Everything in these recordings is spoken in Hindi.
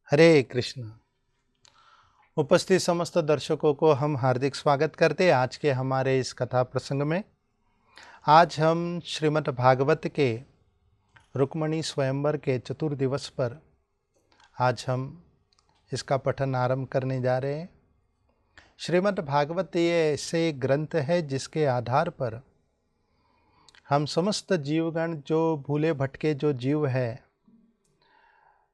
हरे कृष्ण। उपस्थित समस्त दर्शकों को हम हार्दिक स्वागत करते हैं आज के हमारे इस कथा प्रसंग में। आज हम श्रीमद् भागवत के रुक्मिणी स्वयंवर के चतुर्दिवस पर आज हम इसका पठन आरंभ करने जा रहे हैं। श्रीमद् भागवत ये ऐसे ग्रंथ है जिसके आधार पर हम समस्त जीवगण, जो भूले भटके जो जीव है,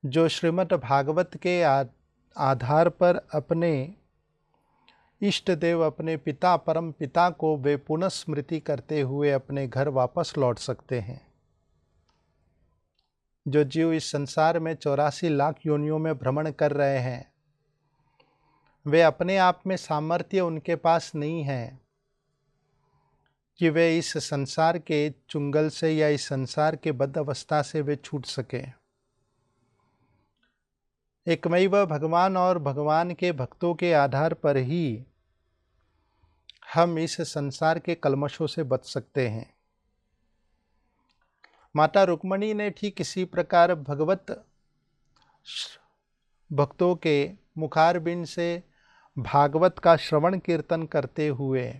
जो श्रीमद् भागवत के आधार पर अपने इष्ट देव, अपने पिता परम पिता को वे पुनः स्मृति करते हुए अपने घर वापस लौट सकते हैं। जो जीव इस संसार में 84 लाख योनियों में भ्रमण कर रहे हैं, वे अपने आप में सामर्थ्य उनके पास नहीं है कि वे इस संसार के चुंगल से या इस संसार के बद्ध अवस्था से वे छूट सके। एकमैव भगवान और भगवान के भक्तों के आधार पर ही हम इस संसार के कल्मशों से बच सकते हैं। माता रुक्मिणी ने ठीक इसी प्रकार भगवत भक्तों के मुखारबिंद से भागवत का श्रवण कीर्तन करते हुए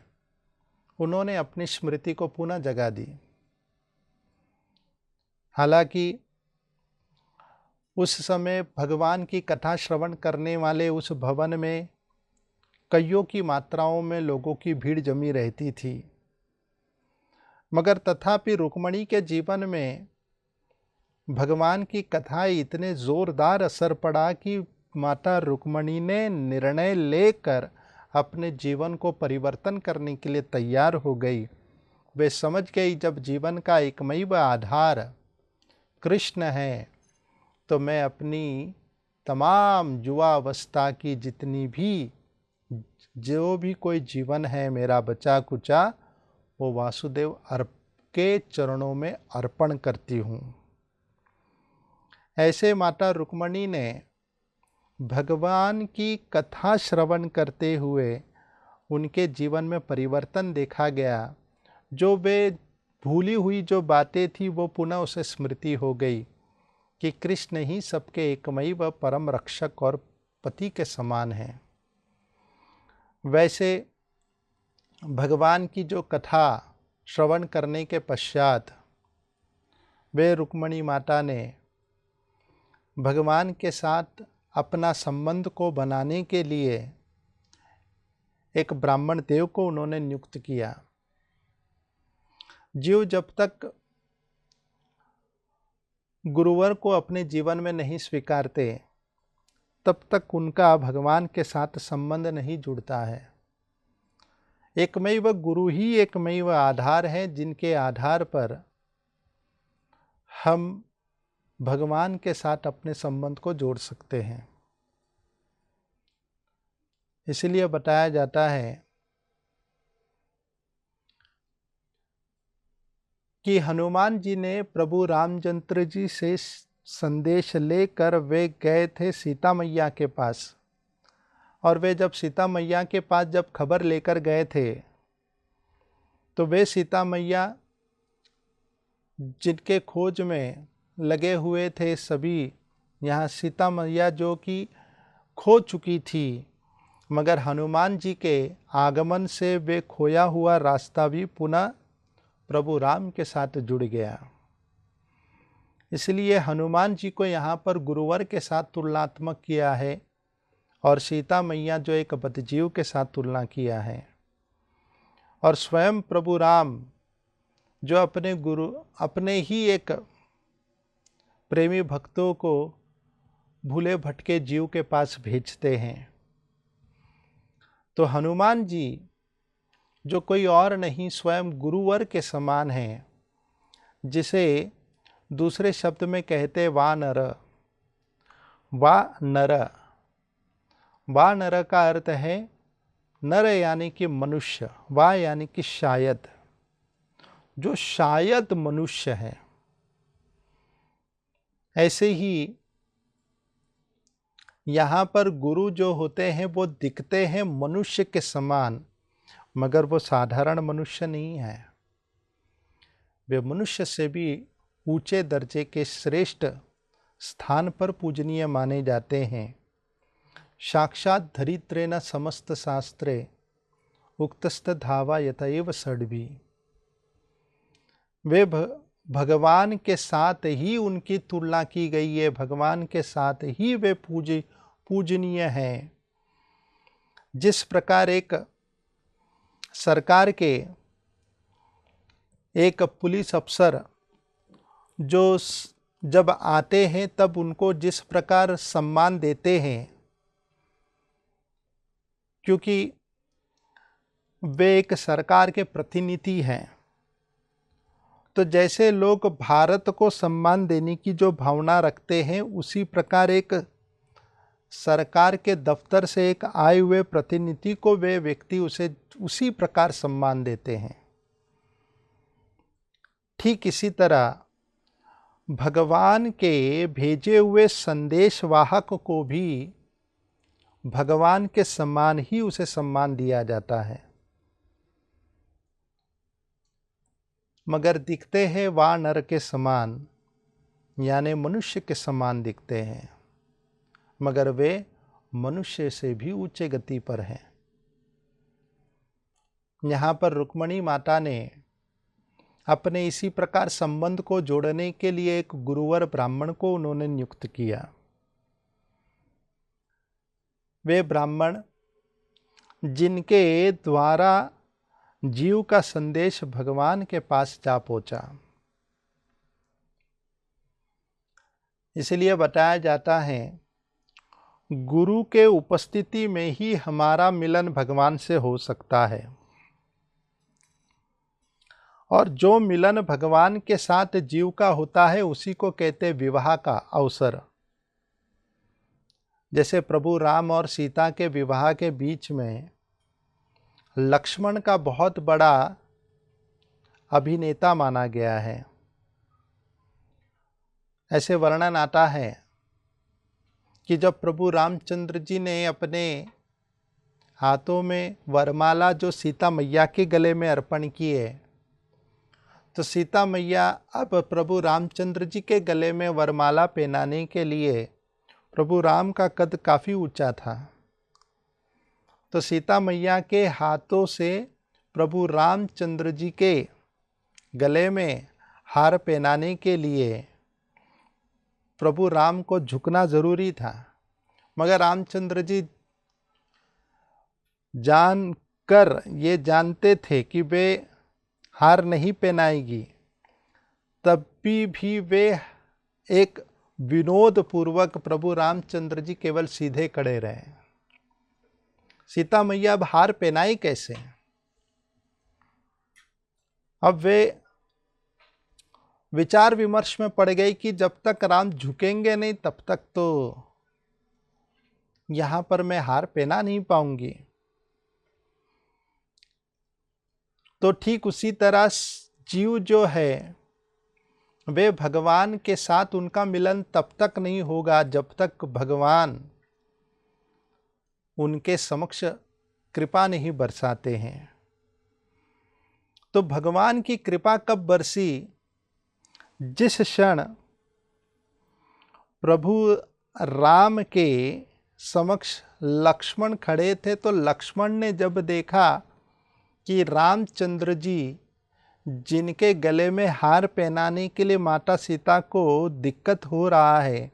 उन्होंने अपनी स्मृति को पुनः जगा दी। हालांकि उस समय भगवान की कथा श्रवण करने वाले उस भवन में कईयों की मात्राओं में लोगों की भीड़ जमी रहती थी, मगर तथापि रुक्मिणी के जीवन में भगवान की कथा इतने जोरदार असर पड़ा कि माता रुक्मिणी ने निर्णय लेकर अपने जीवन को परिवर्तन करने के लिए तैयार हो गई। वे समझ गई जब जीवन का एकमैव आधार कृष्ण है तो मैं अपनी तमाम युवावस्था की जितनी भी जो भी कोई जीवन है मेरा बचा कुचा, वो वासुदेव के चरणों में अर्पण करती हूँ। ऐसे माता रुक्मिणी ने भगवान की कथा श्रवण करते हुए उनके जीवन में परिवर्तन देखा गया। जो वे भूली हुई जो बातें थी वो पुनः उसे स्मृति हो गई कि कृष्ण ही सबके एकमैव परम रक्षक और पति के समान हैं। वैसे भगवान की जो कथा श्रवण करने के पश्चात वे रुक्मिणी माता ने भगवान के साथ अपना संबंध को बनाने के लिए एक ब्राह्मण देव को उन्होंने नियुक्त किया। जीव जब तक गुरुवर को अपने जीवन में नहीं स्वीकारते तब तक उनका भगवान के साथ संबंध नहीं जुड़ता है। एकमैव गुरु ही एकमैव आधार है जिनके आधार पर हम भगवान के साथ अपने संबंध को जोड़ सकते हैं। इसलिए बताया जाता है कि हनुमान जी ने प्रभु रामचंद्र जी से संदेश लेकर वे गए थे सीता मैया के पास, और वे जब सीता मैया के पास जब खबर लेकर गए थे तो वे सीता मैया जिनके खोज में लगे हुए थे सभी, यहाँ सीता मैया जो कि खो चुकी थी, मगर हनुमान जी के आगमन से वे खोया हुआ रास्ता भी पुनः प्रभु राम के साथ जुड़ गया। इसलिए हनुमान जी को यहाँ पर गुरुवर के साथ तुलनात्मक किया है और सीता मैया जो एक बद्धजीव के साथ तुलना किया है। और स्वयं प्रभु राम जो अपने ही एक प्रेमी भक्तों को भूले भटके जीव के पास भेजते हैं, तो हनुमान जी जो कोई और नहीं स्वयं गुरुवर के समान हैं, जिसे दूसरे शब्द में कहते वानर। वा नर, वा नर का अर्थ है नर यानी कि मनुष्य, वा यानी कि शायद, जो शायद मनुष्य है। ऐसे ही यहाँ पर गुरु जो होते हैं वो दिखते हैं मनुष्य के समान, मगर वो साधारण मनुष्य नहीं है। वे मनुष्य से भी ऊंचे दर्जे के श्रेष्ठ स्थान पर पूजनीय माने जाते हैं। साक्षात धरित्रेण समस्त शास्त्रे उक्तस्त धावा यतएव षड्भी। वे भगवान के साथ ही उनकी तुलना की गई है, भगवान के साथ ही वे पूजनीय हैं। जिस प्रकार एक सरकार के एक पुलिस अफसर जो जब आते हैं तब उनको जिस प्रकार सम्मान देते हैं, क्योंकि वे एक सरकार के प्रतिनिधि हैं, तो जैसे लोग भारत को सम्मान देने की जो भावना रखते हैं, उसी प्रकार एक सरकार के दफ्तर से एक आए हुए प्रतिनिधि को वे व्यक्ति उसे उसी प्रकार सम्मान देते हैं। ठीक इसी तरह भगवान के भेजे हुए संदेशवाहक को भी भगवान के समान ही उसे सम्मान दिया जाता है, मगर दिखते हैं वा नर के समान, यानी मनुष्य के समान दिखते हैं, मगर वे मनुष्य से भी ऊंचे गति पर हैं। यहाँ पर रुक्मणी माता ने अपने इसी प्रकार संबंध को जोड़ने के लिए एक गुरुवर ब्राह्मण को उन्होंने नियुक्त किया। वे ब्राह्मण जिनके द्वारा जीव का संदेश भगवान के पास जा पहुंचा। इसलिए बताया जाता है गुरु के उपस्थिति में ही हमारा मिलन भगवान से हो सकता है, और जो मिलन भगवान के साथ जीव का होता है उसी को कहते विवाह का अवसर। जैसे प्रभु राम और सीता के विवाह के बीच में लक्ष्मण का बहुत बड़ा अभिनेता माना गया है। ऐसे वर्णन आता है कि जब प्रभु रामचंद्र जी ने अपने हाथों में वरमाला जो सीता मैया के गले में अर्पण किए, तो सीता मैया अब प्रभु रामचंद्र जी के गले में वरमाला पहनाने के लिए, प्रभु राम का कद काफ़ी ऊंचा था, तो सीता मैया के हाथों से प्रभु रामचंद्र जी के गले में हार पहनाने के लिए प्रभु राम को झुकना जरूरी था, मगर रामचंद्र जी जानकर ये जानते थे कि वे हार नहीं पहनाएगी, तब भी वे एक विनोद पूर्वक प्रभु रामचंद्र जी केवल सीधे खड़े रहे। सीता मैया अब हार पहनाई कैसे? अब वे विचार विमर्श में पड़ गई कि जब तक राम झुकेंगे नहीं तब तक तो यहां पर मैं हार पहना नहीं पाऊंगी। तो ठीक उसी तरह जीव जो है वे भगवान के साथ उनका मिलन तब तक नहीं होगा जब तक भगवान उनके समक्ष कृपा नहीं बरसाते हैं। तो भगवान की कृपा कब बरसी? जिस क्षण प्रभु राम के समक्ष लक्ष्मण खड़े थे, तो लक्ष्मण ने जब देखा कि रामचंद्र जी जिनके गले में हार पहनाने के लिए माता सीता को दिक्कत हो रहा है,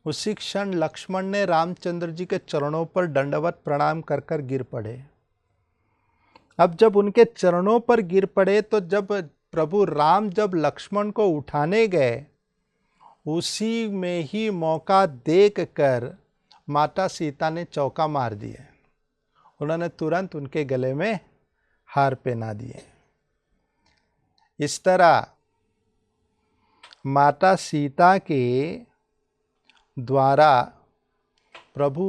उसी क्षण लक्ष्मण ने रामचंद्र जी के चरणों पर दंडवत प्रणाम कर कर गिर पड़े। अब जब उनके चरणों पर गिर पड़े, तो जब प्रभु राम जब लक्ष्मण को उठाने गए, उसी में ही मौका देख कर माता सीता ने चौका मार दिए। उन्होंने तुरंत उनके गले में हार पहना दिए। इस तरह माता सीता के द्वारा प्रभु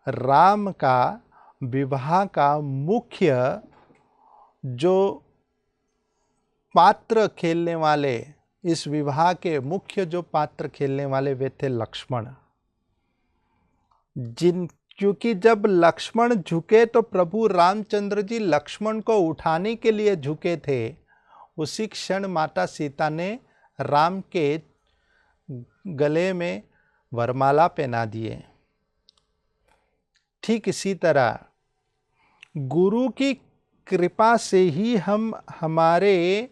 राम का विवाह का मुख्य जो पात्र खेलने वाले, इस विवाह के मुख्य जो पात्र खेलने वाले वे थे लक्ष्मण। क्योंकि जब लक्ष्मण झुके तो प्रभु रामचंद्र जी लक्ष्मण को उठाने के लिए झुके थे। उसी क्षण माता सीता ने राम के गले में वरमाला पहना दिए। ठीक इसी तरह गुरु की कृपा से ही हम हमारे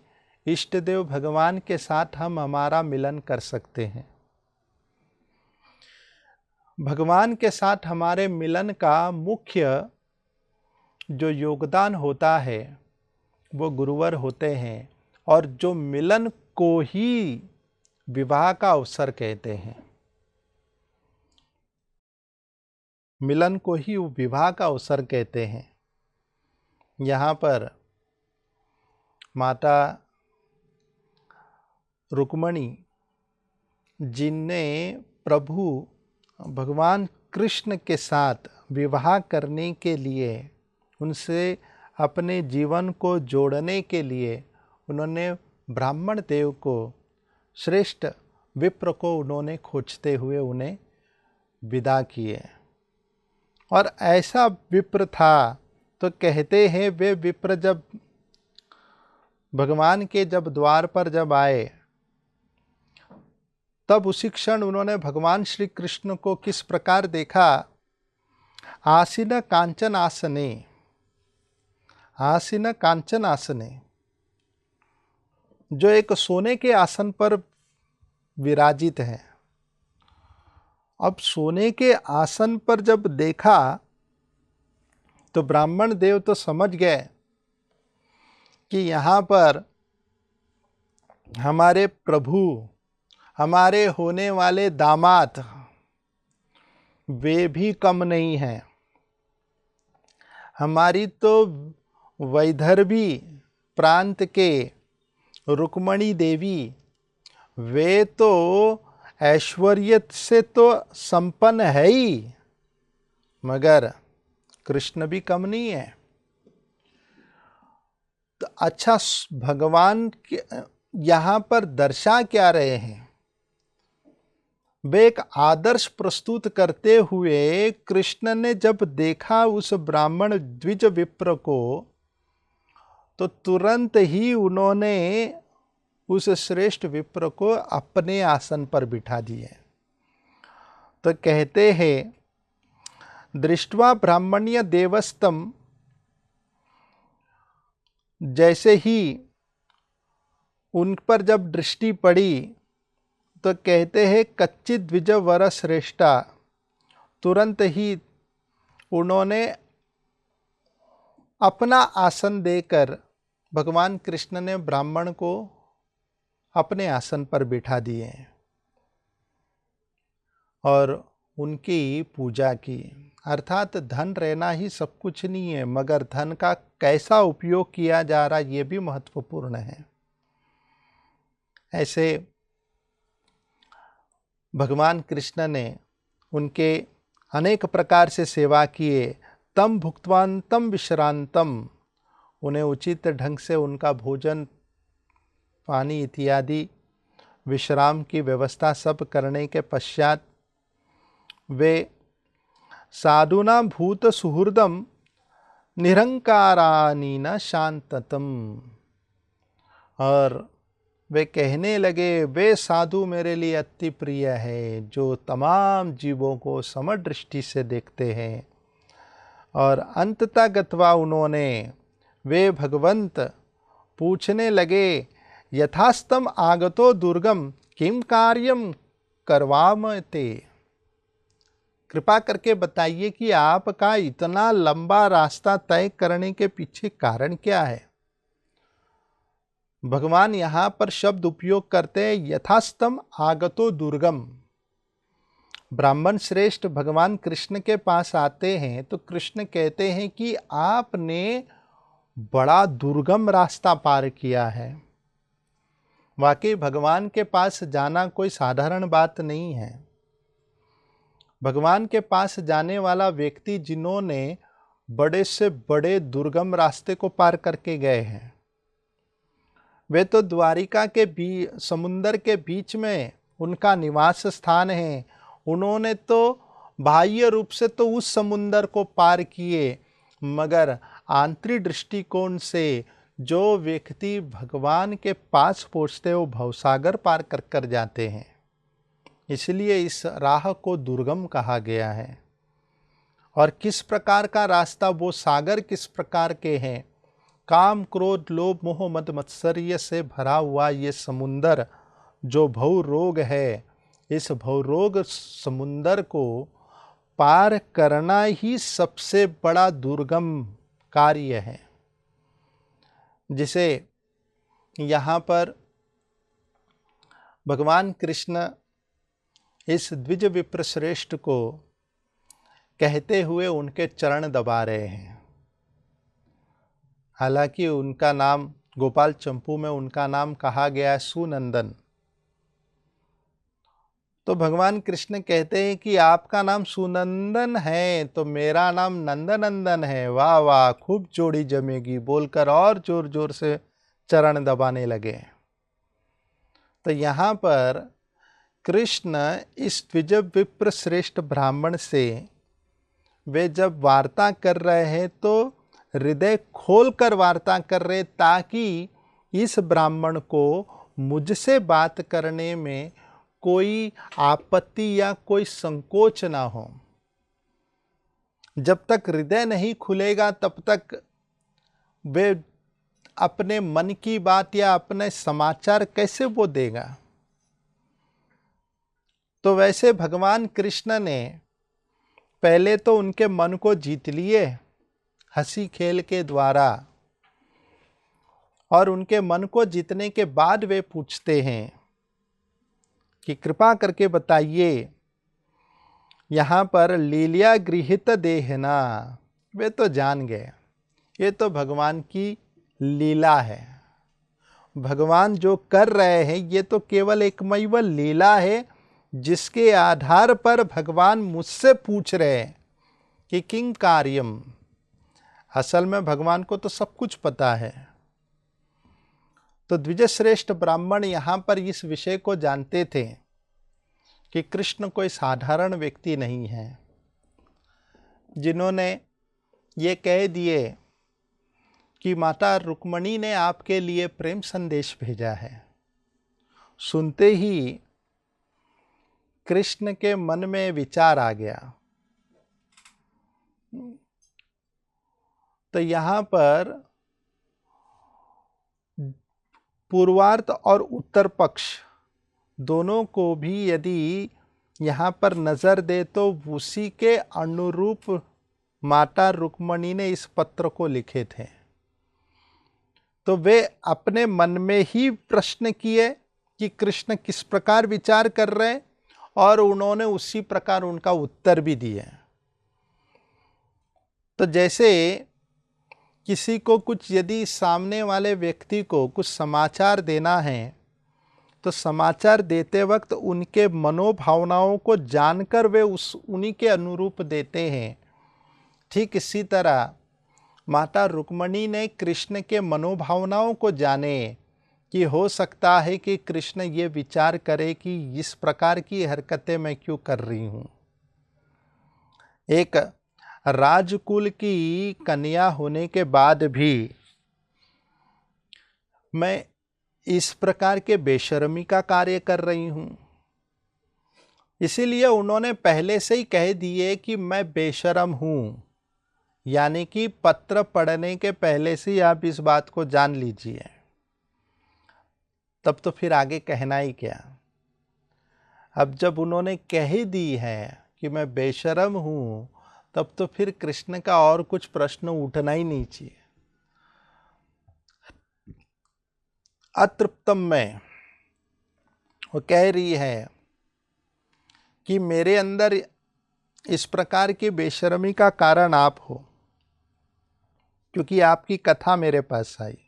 इष्ट देव भगवान के साथ हम हमारा मिलन कर सकते हैं। भगवान के साथ हमारे मिलन का मुख्य जो योगदान होता है वो गुरुवर होते हैं, और जो मिलन को ही विवाह का अवसर कहते हैं। मिलन को ही विवाह का अवसर कहते हैं। यहाँ पर माता रुक्मणी जिनने प्रभु भगवान कृष्ण के साथ विवाह करने के लिए, उनसे अपने जीवन को जोड़ने के लिए उन्होंने ब्राह्मण देव को, श्रेष्ठ विप्र को उन्होंने खोजते हुए उन्हें विदा किए। और ऐसा विप्र था तो कहते हैं वे विप्र जब भगवान के जब द्वार पर जब आए तब उसी क्षण उन्होंने भगवान श्री कृष्ण को किस प्रकार देखा। आसीन कांचन आसने, आसीन कांचन आसने, जो एक सोने के आसन पर विराजित है। अब सोने के आसन पर जब देखा तो ब्राह्मण देव तो समझ गए कि यहाँ पर हमारे प्रभु, हमारे होने वाले दामाद वे भी कम नहीं हैं। हमारी तो वैदर्भी प्रांत के रुक्मणी देवी, वे तो ऐश्वर्य से तो संपन्न है ही, मगर कृष्ण भी कम नहीं है। तो अच्छा, भगवान यहाँ पर दर्शा क्या रहे हैं? वे एक आदर्श प्रस्तुत करते हुए कृष्ण ने जब देखा उस ब्राह्मण द्विज विप्र को तो तुरंत ही उन्होंने उस श्रेष्ठ विप्र को अपने आसन पर बिठा दिए। तो कहते हैं, दृष्ट्वा ब्राह्मण्य देवस्तम, जैसे ही उन पर जब दृष्टि पड़ी तो कहते हैं कच्चित द्विज वर श्रेष्ठा, तुरंत ही उन्होंने अपना आसन देकर भगवान कृष्ण ने ब्राह्मण को अपने आसन पर बिठा दिए और उनकी पूजा की। अर्थात धन रहना ही सब कुछ नहीं है, मगर धन का कैसा उपयोग किया जा रहा ये भी महत्वपूर्ण है। ऐसे भगवान कृष्ण ने उनके अनेक प्रकार से सेवा किए। तम भुक्तवांतम विश्रांतम, उन्हें उचित ढंग से उनका भोजन पानी इत्यादि विश्राम की व्यवस्था सब करने के पश्चात वे साधुना भूत सुहृदम निरंकारानीना शांततम, और वे कहने लगे वे साधु मेरे लिए अति प्रिय है, जो तमाम जीवों को समदृष्टि से देखते हैं। और अंततः गत्वा उन्होंने वे भगवंत पूछने लगे, यथास्तम आगतो दुर्गम किम कार्यम करवामते, कृपा करके बताइए कि आपका इतना लंबा रास्ता तय करने के पीछे कारण क्या है। भगवान यहाँ पर शब्द उपयोग करते हैं यथास्तम आगतो दुर्गम। ब्राह्मण श्रेष्ठ भगवान कृष्ण के पास आते हैं तो कृष्ण कहते हैं कि आपने बड़ा दुर्गम रास्ता पार किया है। वाकई भगवान के पास जाना कोई साधारण बात नहीं है। भगवान के पास जाने वाला व्यक्ति जिन्होंने बड़े से बड़े दुर्गम रास्ते को पार करके गए हैं, वे तो द्वारिका के समुंदर के बीच में उनका निवास स्थान है। उन्होंने तो बाह्य रूप से तो उस समुंदर को पार किए, मगर आंतरिक दृष्टिकोण से जो व्यक्ति भगवान के पास पहुँचते वो भवसागर पार कर कर जाते हैं। इसलिए इस राह को दुर्गम कहा गया है। और किस प्रकार का रास्ता, वो सागर किस प्रकार के हैं, काम क्रोध लोभ मोह मद मत्सर्य से भरा हुआ ये समुंदर जो भव रोग है, इस भवरोग समुंदर को पार करना ही सबसे बड़ा दुर्गम कार्य है, जिसे यहाँ पर भगवान कृष्ण इस द्विज विप्र श्रेष्ठ को कहते हुए उनके चरण दबा रहे हैं। हालांकि उनका नाम गोपाल चंपू में उनका नाम कहा गया है सुनंदन। तो भगवान कृष्ण कहते हैं कि आपका नाम सुनंदन है तो मेरा नाम नंदनंदन है। वाह वाह, खूब जोड़ी जमेगी, बोलकर और जोर जोर से चरण दबाने लगे। तो यहाँ पर कृष्ण इस द्विज विप्र श्रेष्ठ ब्राह्मण से वे जब वार्ता कर रहे हैं तो हृदय खोलकर वार्ता कर रहे, ताकि इस ब्राह्मण को मुझसे बात करने में कोई आपत्ति या कोई संकोच ना हो। जब तक हृदय नहीं खुलेगा तब तक वे अपने मन की बात या अपने समाचार कैसे वो देगा। तो वैसे भगवान कृष्ण ने पहले तो उनके मन को जीत लिए हंसी खेल के द्वारा, और उनके मन को जीतने के बाद वे पूछते हैं कि कृपा करके बताइए यहाँ पर लीलिया गृहित देहना। वे तो जान गए ये तो भगवान की लीला है, भगवान जो कर रहे हैं ये तो केवल एकमैव लीला है, जिसके आधार पर भगवान मुझसे पूछ रहे हैं कि किंग कार्यम। असल में भगवान को तो सब कुछ पता है। तो द्विजश्रेष्ठ ब्राह्मण यहाँ पर इस विषय को जानते थे कि कृष्ण कोई साधारण व्यक्ति नहीं है, जिन्होंने ये कह दिए कि माता रुक्मणी ने आपके लिए प्रेम संदेश भेजा है। सुनते ही कृष्ण के मन में विचार आ गया। तो यहाँ पर पूर्वार्ध और उत्तर पक्ष दोनों को भी यदि यहाँ पर नज़र दे तो उसी के अनुरूप माता रुक्मणी ने इस पत्र को लिखे थे। तो वे अपने मन में ही प्रश्न किए कि कृष्ण किस प्रकार विचार कर रहे हैं, और उन्होंने उसी प्रकार उनका उत्तर भी दिए। तो जैसे किसी को कुछ यदि सामने वाले व्यक्ति को कुछ समाचार देना है तो समाचार देते वक्त उनके मनोभावनाओं को जानकर वे उन्हीं के अनुरूप देते हैं। ठीक इसी तरह माता रुक्मणी ने कृष्ण के मनोभावनाओं को जाने कि हो सकता है कि कृष्ण ये विचार करे कि इस प्रकार की हरकतें मैं क्यों कर रही हूँ। एक राजकुल की कन्या होने के बाद भी मैं इस प्रकार के बेशर्मी का कार्य कर रही हूँ। इसीलिए उन्होंने पहले से ही कह दिए कि मैं बेशर्म हूँ, यानी कि पत्र पढ़ने के पहले से ही आप इस बात को जान लीजिए। तब तो फिर आगे कहना ही क्या। अब जब उन्होंने कह दी है कि मैं बेशर्म हूँ, तब तो फिर कृष्ण का और कुछ प्रश्न उठना ही नहीं चाहिए। अतृप्तम में वो कह रही है कि मेरे अंदर इस प्रकार की बेशर्मी का कारण आप हो, क्योंकि आपकी कथा मेरे पास आई।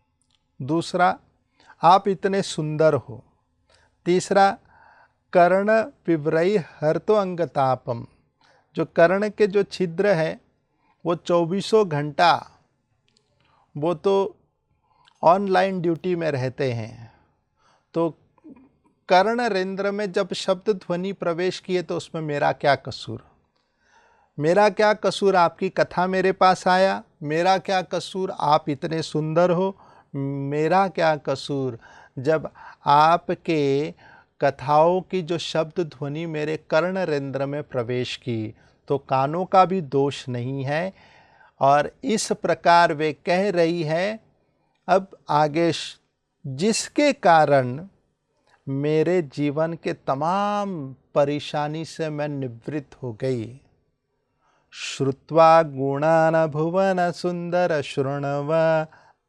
दूसरा, आप इतने सुंदर हो। तीसरा, कर्ण विव्रई हर तो अंगतापम, जो कर्ण के जो छिद्र है वो 24 घंटा वो तो ऑनलाइन ड्यूटी में रहते हैं। तो कर्ण रेंद्र में जब शब्द ध्वनि प्रवेश किए तो उसमें मेरा क्या कसूर? मेरा क्या कसूर आपकी कथा मेरे पास आया? मेरा क्या कसूर आप इतने सुंदर हो? मेरा क्या कसूर जब आपके कथाओं की जो शब्द ध्वनि मेरे कर्ण रेंद्र में प्रवेश की? तो कानों का भी दोष नहीं है। और इस प्रकार वे कह रही है, अब आगे जिसके कारण मेरे जीवन के तमाम परेशानी से मैं निवृत्त हो गई। श्रुत्वा गुणान भुवन सुंदर शृण्व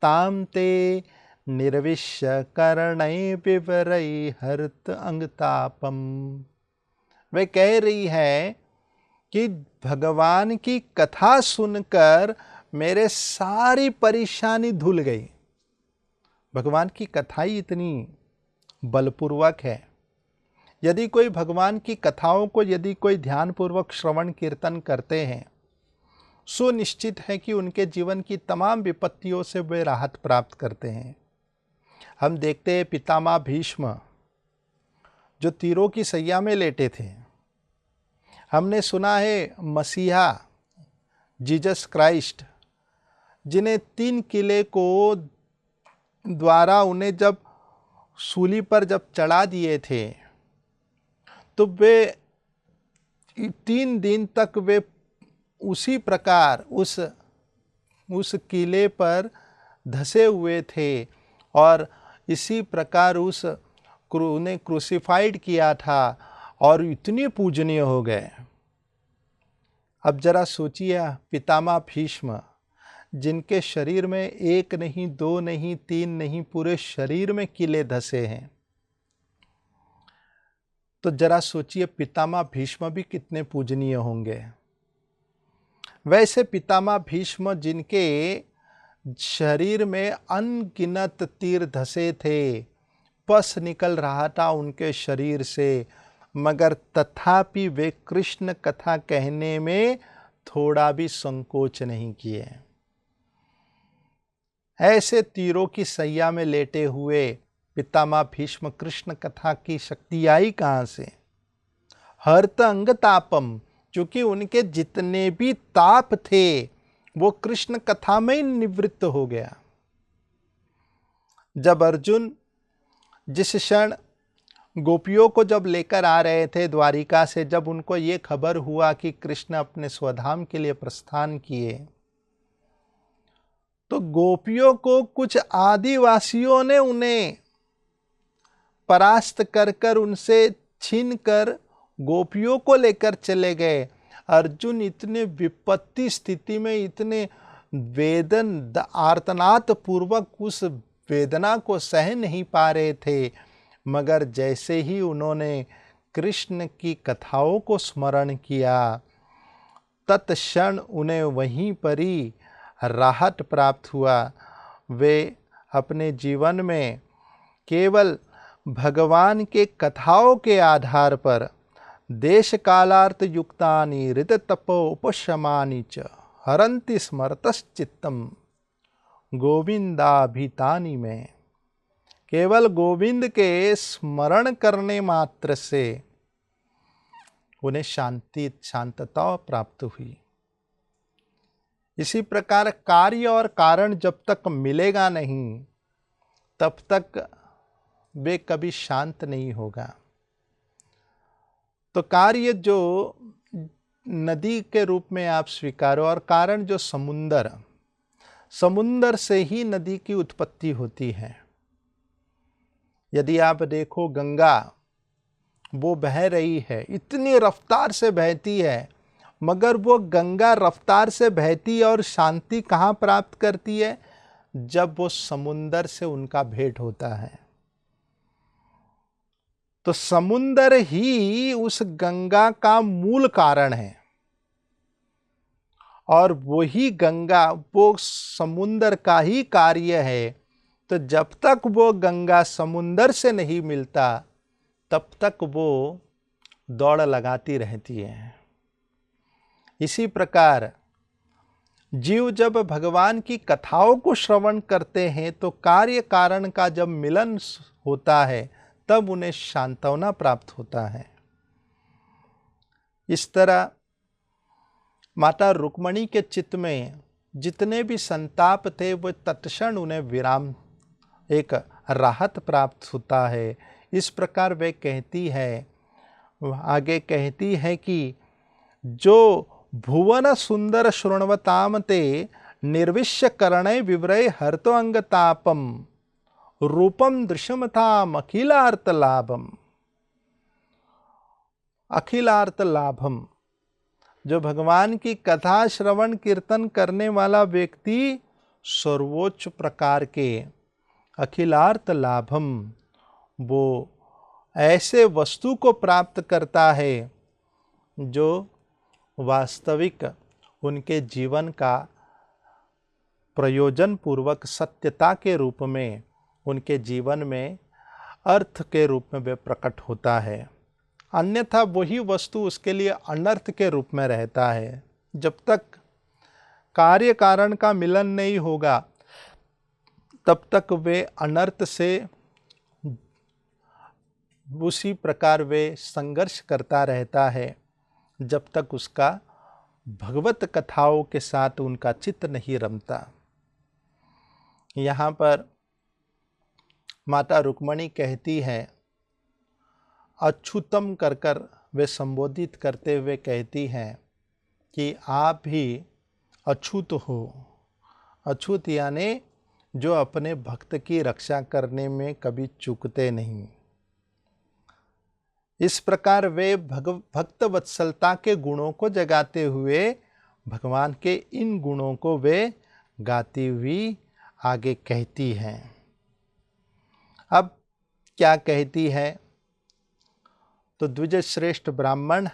ताम ते निर्विश्य कर्णै विवरै हर्त अंगतापम। वे कह रही है कि भगवान की कथा सुनकर मेरे सारी परेशानी धुल गई। भगवान की कथा ही इतनी बलपूर्वक है। यदि कोई भगवान की कथाओं को यदि कोई ध्यानपूर्वक श्रवण कीर्तन करते हैं, सुनिश्चित है कि उनके जीवन की तमाम विपत्तियों से वे राहत प्राप्त करते हैं। हम देखते हैं पितामह भीष्म जो तीरों की सैया में लेटे थे। हमने सुना है मसीहा जीसस क्राइस्ट जिन्हें 3 किले को द्वारा उन्हें जब सूली पर जब चढ़ा दिए थे तो वे 3 दिन तक वे उसी प्रकार उस किले पर धसे हुए थे और इसी प्रकार उन्हें क्रूसिफाइड किया था और इतने पूजनीय हो गए। अब जरा सोचिए पितामह भीष्म जिनके शरीर में 1 नहीं 2 नहीं 3 नहीं पूरे शरीर में किले धसे हैं, तो जरा सोचिए पितामह भीष्म भी कितने पूजनीय होंगे। वैसे पितामह भीष्म जिनके शरीर में अनगिनत तीर धसे थे, पस निकल रहा था उनके शरीर से, मगर तथापि वे कृष्ण कथा कहने में थोड़ा भी संकोच नहीं किए। ऐसे तीरों की सैया में लेटे हुए पितामह भीष्म कृष्ण कथा की शक्ति आई कहां से? हर्त अंग तापम, क्योंकि उनके जितने भी ताप थे वो कृष्ण कथा में ही निवृत्त हो गया। जब अर्जुन जिस क्षण गोपियों को जब लेकर आ रहे थे द्वारिका से, जब उनको ये खबर हुआ कि कृष्ण अपने स्वधाम के लिए प्रस्थान किए, तो गोपियों को कुछ आदिवासियों ने उन्हें परास्त कर उनसे छीनकर गोपियों को लेकर चले गए। अर्जुन इतने विपत्ति स्थिति में इतने वेदन आर्तनाद पूर्वक उस वेदना को सह नहीं पा रहे थे, मगर जैसे ही उन्होंने कृष्ण की कथाओं को स्मरण किया, तत्क्षण उन्हें वहीं पर ही राहत प्राप्त हुआ। वे अपने जीवन में केवल भगवान के कथाओं के आधार पर देश कालार्थ युक्तानि ऋत तपो उपशमानि च हरन्ति स्मरतश्चित्तम गोविंदाभितानि में। केवल गोविंद के स्मरण करने मात्र से उन्हें शांतता प्राप्त हुई। इसी प्रकार कार्य और कारण जब तक मिलेगा नहीं तब तक वे कभी शांत नहीं होगा। तो कार्य जो नदी के रूप में आप स्वीकारो और कारण जो समुंदर से ही नदी की उत्पत्ति होती है। यदि आप देखो गंगा वो बह रही है, इतनी रफ्तार से बहती है, मगर वो गंगा रफ्तार से बहती है और शांति कहाँ प्राप्त करती है? जब वो समुंदर से उनका भेंट होता है। तो समुंदर ही उस गंगा का मूल कारण है और वही गंगा वो समुंदर का ही कार्य है। तो जब तक वो गंगा समुंदर से नहीं मिलता तब तक वो दौड़ लगाती रहती है। इसी प्रकार जीव जब भगवान की कथाओं को श्रवण करते हैं तो कार्य कारण का जब मिलन होता है तब उन्हें सांत्वना प्राप्त होता है। इस तरह माता रुक्मणी के चित्त में जितने भी संताप थे वो तत्क्षण उन्हें विराम, एक राहत प्राप्त होता है। इस प्रकार वे कहती है, आगे कहती है कि जो भुवन सुंदर शृण्वताम ते निर्विश्य करणे विव्रय हर्तो अंगतापम रूपम दृश्यमताम अखिलार्थ लाभम। अखिलार्थ लाभम, जो भगवान की कथा श्रवण कीर्तन करने वाला व्यक्ति सर्वोच्च प्रकार के अखिलार्थ लाभम, वो ऐसे वस्तु को प्राप्त करता है जो वास्तविक उनके जीवन का प्रयोजन पूर्वक सत्यता के रूप में उनके जीवन में अर्थ के रूप में वे प्रकट होता है। अन्यथा वही वस्तु उसके लिए अनर्थ के रूप में रहता है। जब तक कार्य कारण का मिलन नहीं होगा तब तक वे अनर्थ से उसी प्रकार वे संघर्ष करता रहता है जब तक उसका भगवत कथाओं के साथ उनका चित्त नहीं रमता। यहाँ पर माता रुक्मणी कहती है, अछूतम कर कर वे संबोधित करते हुए कहती हैं कि आप भी अछूत हो। अछूत यानी जो अपने भक्त की रक्षा करने में कभी चूकते नहीं। इस प्रकार वे भक्त वत्सलता के गुणों को जगाते हुए भगवान के इन गुणों को वे गाती हुई आगे कहती हैं। अब क्या कहती है, तो द्विज श्रेष्ठ ब्राह्मण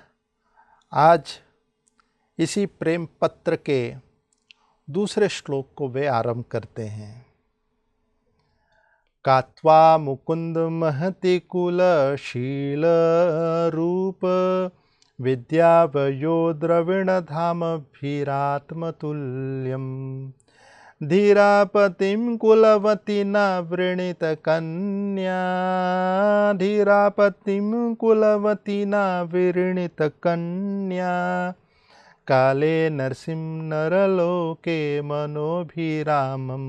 आज इसी प्रेम पत्र के दूसरे श्लोक को वे आरंभ करते हैं। कात्वा मुकुंद महति कुल शील रूप विद्यावयो द्रविण धाम भीरात्मतुल्यम धीरापतिम कुलवती न वृणीत कन्या धीरापतिम कुलवती न विरणीत कन्या काले नरसिंह नरलोके मनोभिरामम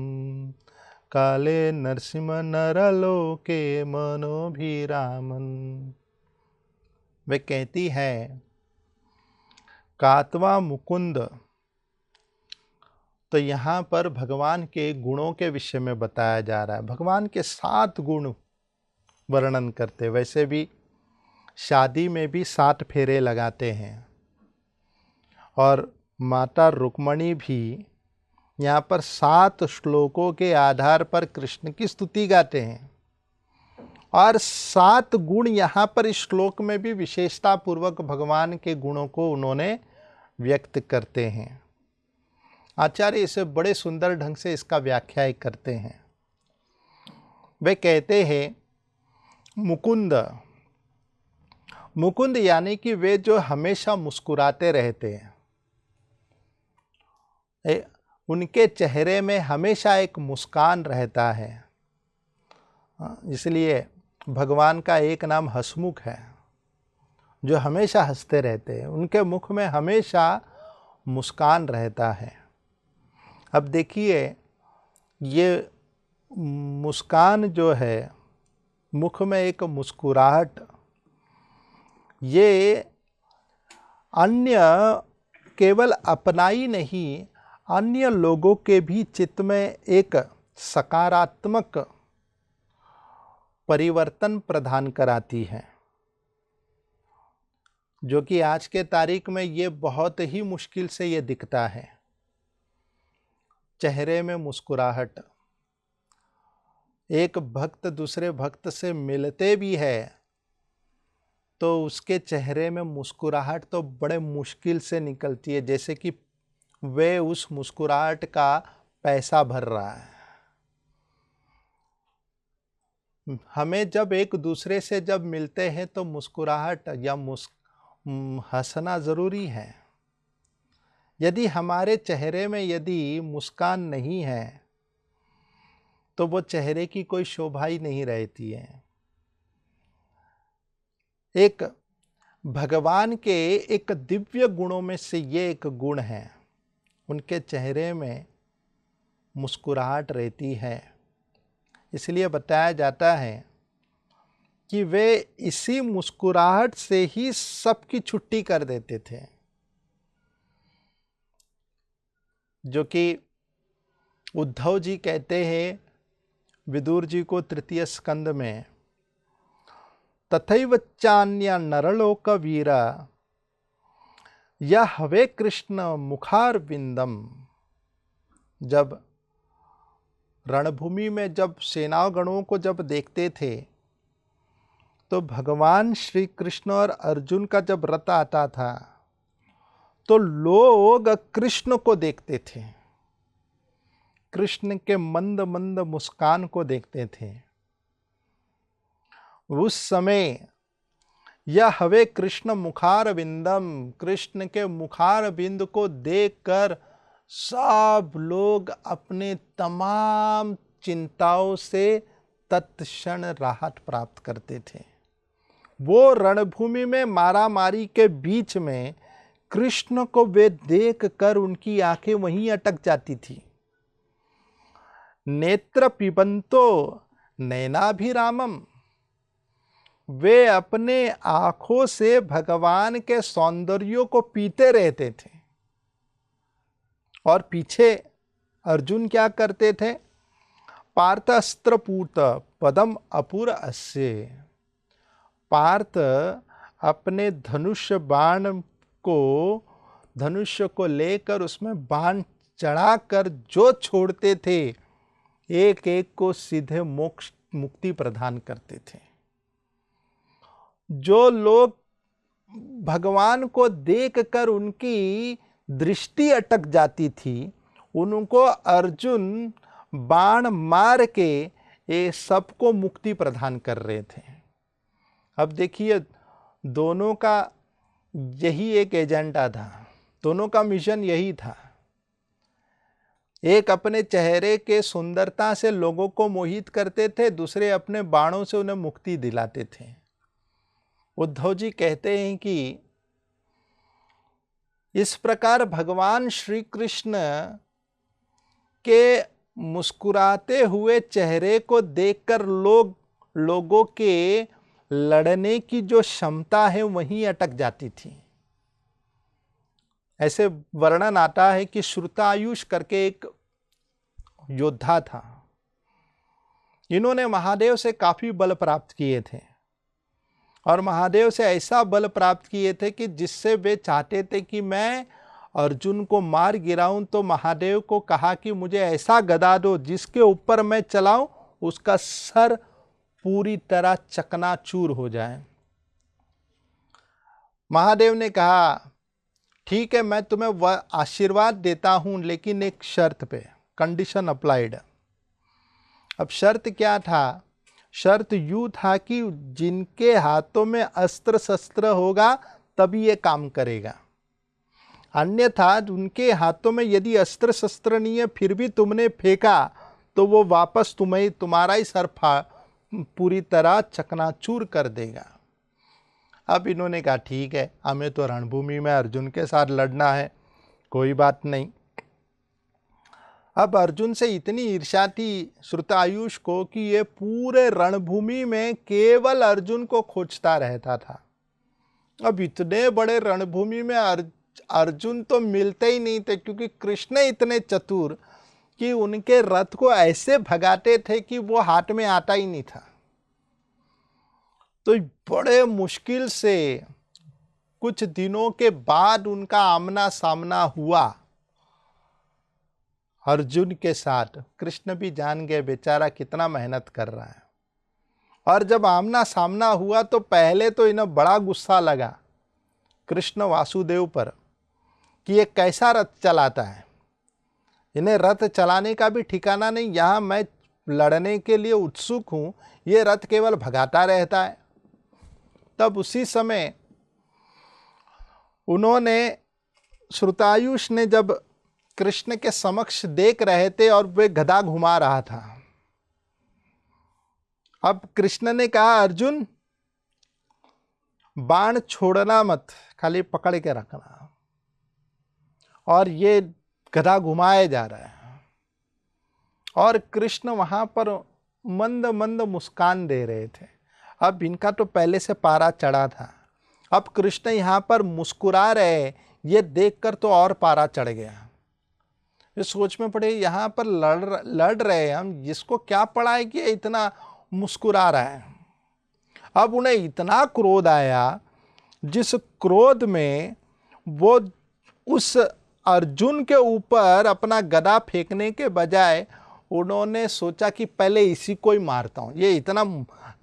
काले नरसिंह नरलोके मनोभिरामन। वे कहती है, कात्वा मुकुंद, तो यहाँ पर भगवान के गुणों के विषय में बताया जा रहा है। भगवान के 7 गुण वर्णन करते। वैसे भी शादी में भी 7 फेरे लगाते हैं और माता रुक्मणी भी यहाँ पर 7 श्लोकों के आधार पर कृष्ण की स्तुति गाते हैं और 7 गुण यहाँ पर इस श्लोक में भी विशेषता पूर्वक भगवान के गुणों को उन्होंने व्यक्त करते हैं। आचार्य इसे बड़े सुंदर ढंग से इसका व्याख्या करते हैं। वे कहते हैं मुकुंद, मुकुंद यानी कि वे जो हमेशा मुस्कुराते रहते हैं, उनके चेहरे में हमेशा एक मुस्कान रहता है। इसलिए भगवान का एक नाम हंसमुख है, जो हमेशा हंसते रहते हैं। उनके मुख में हमेशा मुस्कान रहता है। अब देखिए, ये मुस्कान जो है, मुख में एक मुस्कुराहट, ये अन्य केवल अपना ही नहीं, अन्य लोगों के भी चित्त में एक सकारात्मक परिवर्तन प्रदान कराती है, जो कि आज के तारीख में ये बहुत ही मुश्किल से ये दिखता है। चेहरे में मुस्कुराहट, एक भक्त दूसरे भक्त से मिलते भी है तो उसके चेहरे में मुस्कुराहट तो बड़े मुश्किल से निकलती है, जैसे कि वे उस मुस्कुराहट का पैसा भर रहा है। हमें जब एक दूसरे से जब मिलते हैं तो मुस्कुराहट या हंसना ज़रूरी है। यदि हमारे चेहरे में यदि मुस्कान नहीं है तो वो चेहरे की कोई शोभा ही नहीं रहती है। एक भगवान के एक दिव्य गुणों में से ये एक गुण है, उनके चेहरे में मुस्कुराहट रहती है। इसलिए बताया जाता है कि वे इसी मुस्कुराहट से ही सबकी छुट्टी कर देते थे, जो कि उद्धव जी कहते हैं विदुर जी को तृतीय स्कंद में, तथैव चान्या नरलोक वीरा या हवे कृष्ण मुखारविंदम। जब रणभूमि में जब सेनागणों को जब देखते थे तो भगवान श्री कृष्ण और अर्जुन का जब रथ आता था तो लोग कृष्ण को देखते थे, कृष्ण के मंद मंद मुस्कान को देखते थे। उस समय यह हवे कृष्ण मुखार बिंदम, कृष्ण के मुखार बिंद को देखकर सब लोग अपने तमाम चिंताओं से तत्क्षण राहत प्राप्त करते थे। वो रणभूमि में मारामारी के बीच में कृष्ण को वे देखकर उनकी आंखें वहीं अटक जाती थी। नेत्र पिबंतो नैनाभिरामम, वे अपने आंखों से भगवान के सौंदर्यों को पीते रहते थे। और पीछे अर्जुन क्या करते थे? पार्थ अस्त्रपूत पदम अपुर अस्य, पार्थ अपने धनुष्य को लेकर उसमें बाण चढ़ाकर जो छोड़ते थे एक एक को सीधे मोक्ष मुक्ति प्रदान करते थे। जो लोग भगवान को देखकर उनकी दृष्टि अटक जाती थी उनको अर्जुन बाण मार के ये सबको मुक्ति प्रदान कर रहे थे। अब देखिए दोनों का यही एक एजेंडा था, दोनों का मिशन यही था। एक अपने चेहरे के सुंदरता से लोगों को मोहित करते थे, दूसरे अपने बाणों से उन्हें मुक्ति दिलाते थे। उद्धव जी कहते हैं कि इस प्रकार भगवान श्री कृष्ण के मुस्कुराते हुए चेहरे को देखकर लोगों के लड़ने की जो क्षमता है वहीं अटक जाती थी। ऐसे वर्णन आता है कि श्रुतायुष करके एक योद्धा था, इन्होंने महादेव से काफी बल प्राप्त किए थे और महादेव से ऐसा बल प्राप्त किए थे कि जिससे वे चाहते थे कि मैं अर्जुन को मार गिराऊं, तो महादेव को कहा कि मुझे ऐसा गदा दो जिसके ऊपर मैं चलाऊं उसका सर पूरी तरह चकनाचूर हो जाए। महादेव ने कहा ठीक है मैं तुम्हें वह आशीर्वाद देता हूं, लेकिन एक शर्त पे, कंडीशन अप्लाइड। अब शर्त क्या था? शर्त यूं था कि जिनके हाथों में अस्त्र शस्त्र होगा तभी ये काम करेगा, अन्यथा उनके हाथों में यदि अस्त्र शस्त्र नहीं है फिर भी तुमने फेंका तो वो वापस तुम्हारा ही सर पूरी तरह चकनाचूर कर देगा। अब इन्होंने कहा ठीक है हमें तो रणभूमि में अर्जुन के साथ लड़ना है, कोई बात नहीं। अब अर्जुन से इतनी ईर्ष्या थी श्रुतायुष को कि ये पूरे रणभूमि में केवल अर्जुन को खोजता रहता था। अब इतने बड़े रणभूमि में अर्जुन तो मिलते ही नहीं थे, क्योंकि कृष्ण इतने चतुर कि उनके रथ को ऐसे भगाते थे कि वो हाथ में आता ही नहीं था। तो बड़े मुश्किल से कुछ दिनों के बाद उनका आमना सामना हुआ अर्जुन के साथ। कृष्ण भी जान गए बेचारा कितना मेहनत कर रहा है। और जब आमना सामना हुआ तो पहले तो इन्हें बड़ा गुस्सा लगा कृष्ण वासुदेव पर कि ये कैसा रथ चलाता है, इन्हें रथ चलाने का भी ठिकाना नहीं, यहाँ मैं लड़ने के लिए उत्सुक हूँ, ये रथ केवल भगाता रहता है। तब उसी समय उन्होंने श्रुतायुष ने जब कृष्ण के समक्ष देख रहे थे और वे गदा घुमा रहा था। अब कृष्ण ने कहा, अर्जुन बाण छोड़ना मत, खाली पकड़ के रखना। और ये गदा घुमाया जा रहा है और कृष्ण वहां पर मंद मंद मुस्कान दे रहे थे। अब इनका तो पहले से पारा चढ़ा था, अब कृष्ण यहाँ पर मुस्कुरा रहे, ये देखकर तो और पारा चढ़ गया। ये सोच में पड़े, यहाँ पर लड़ रहे हैं हम, जिसको क्या पड़ा है कि इतना मुस्कुरा रहा है। अब उन्हें इतना क्रोध आया, जिस क्रोध में वो उस अर्जुन के ऊपर अपना गदा फेंकने के बजाय उन्होंने सोचा कि पहले इसी को ही मारता हूँ, ये इतना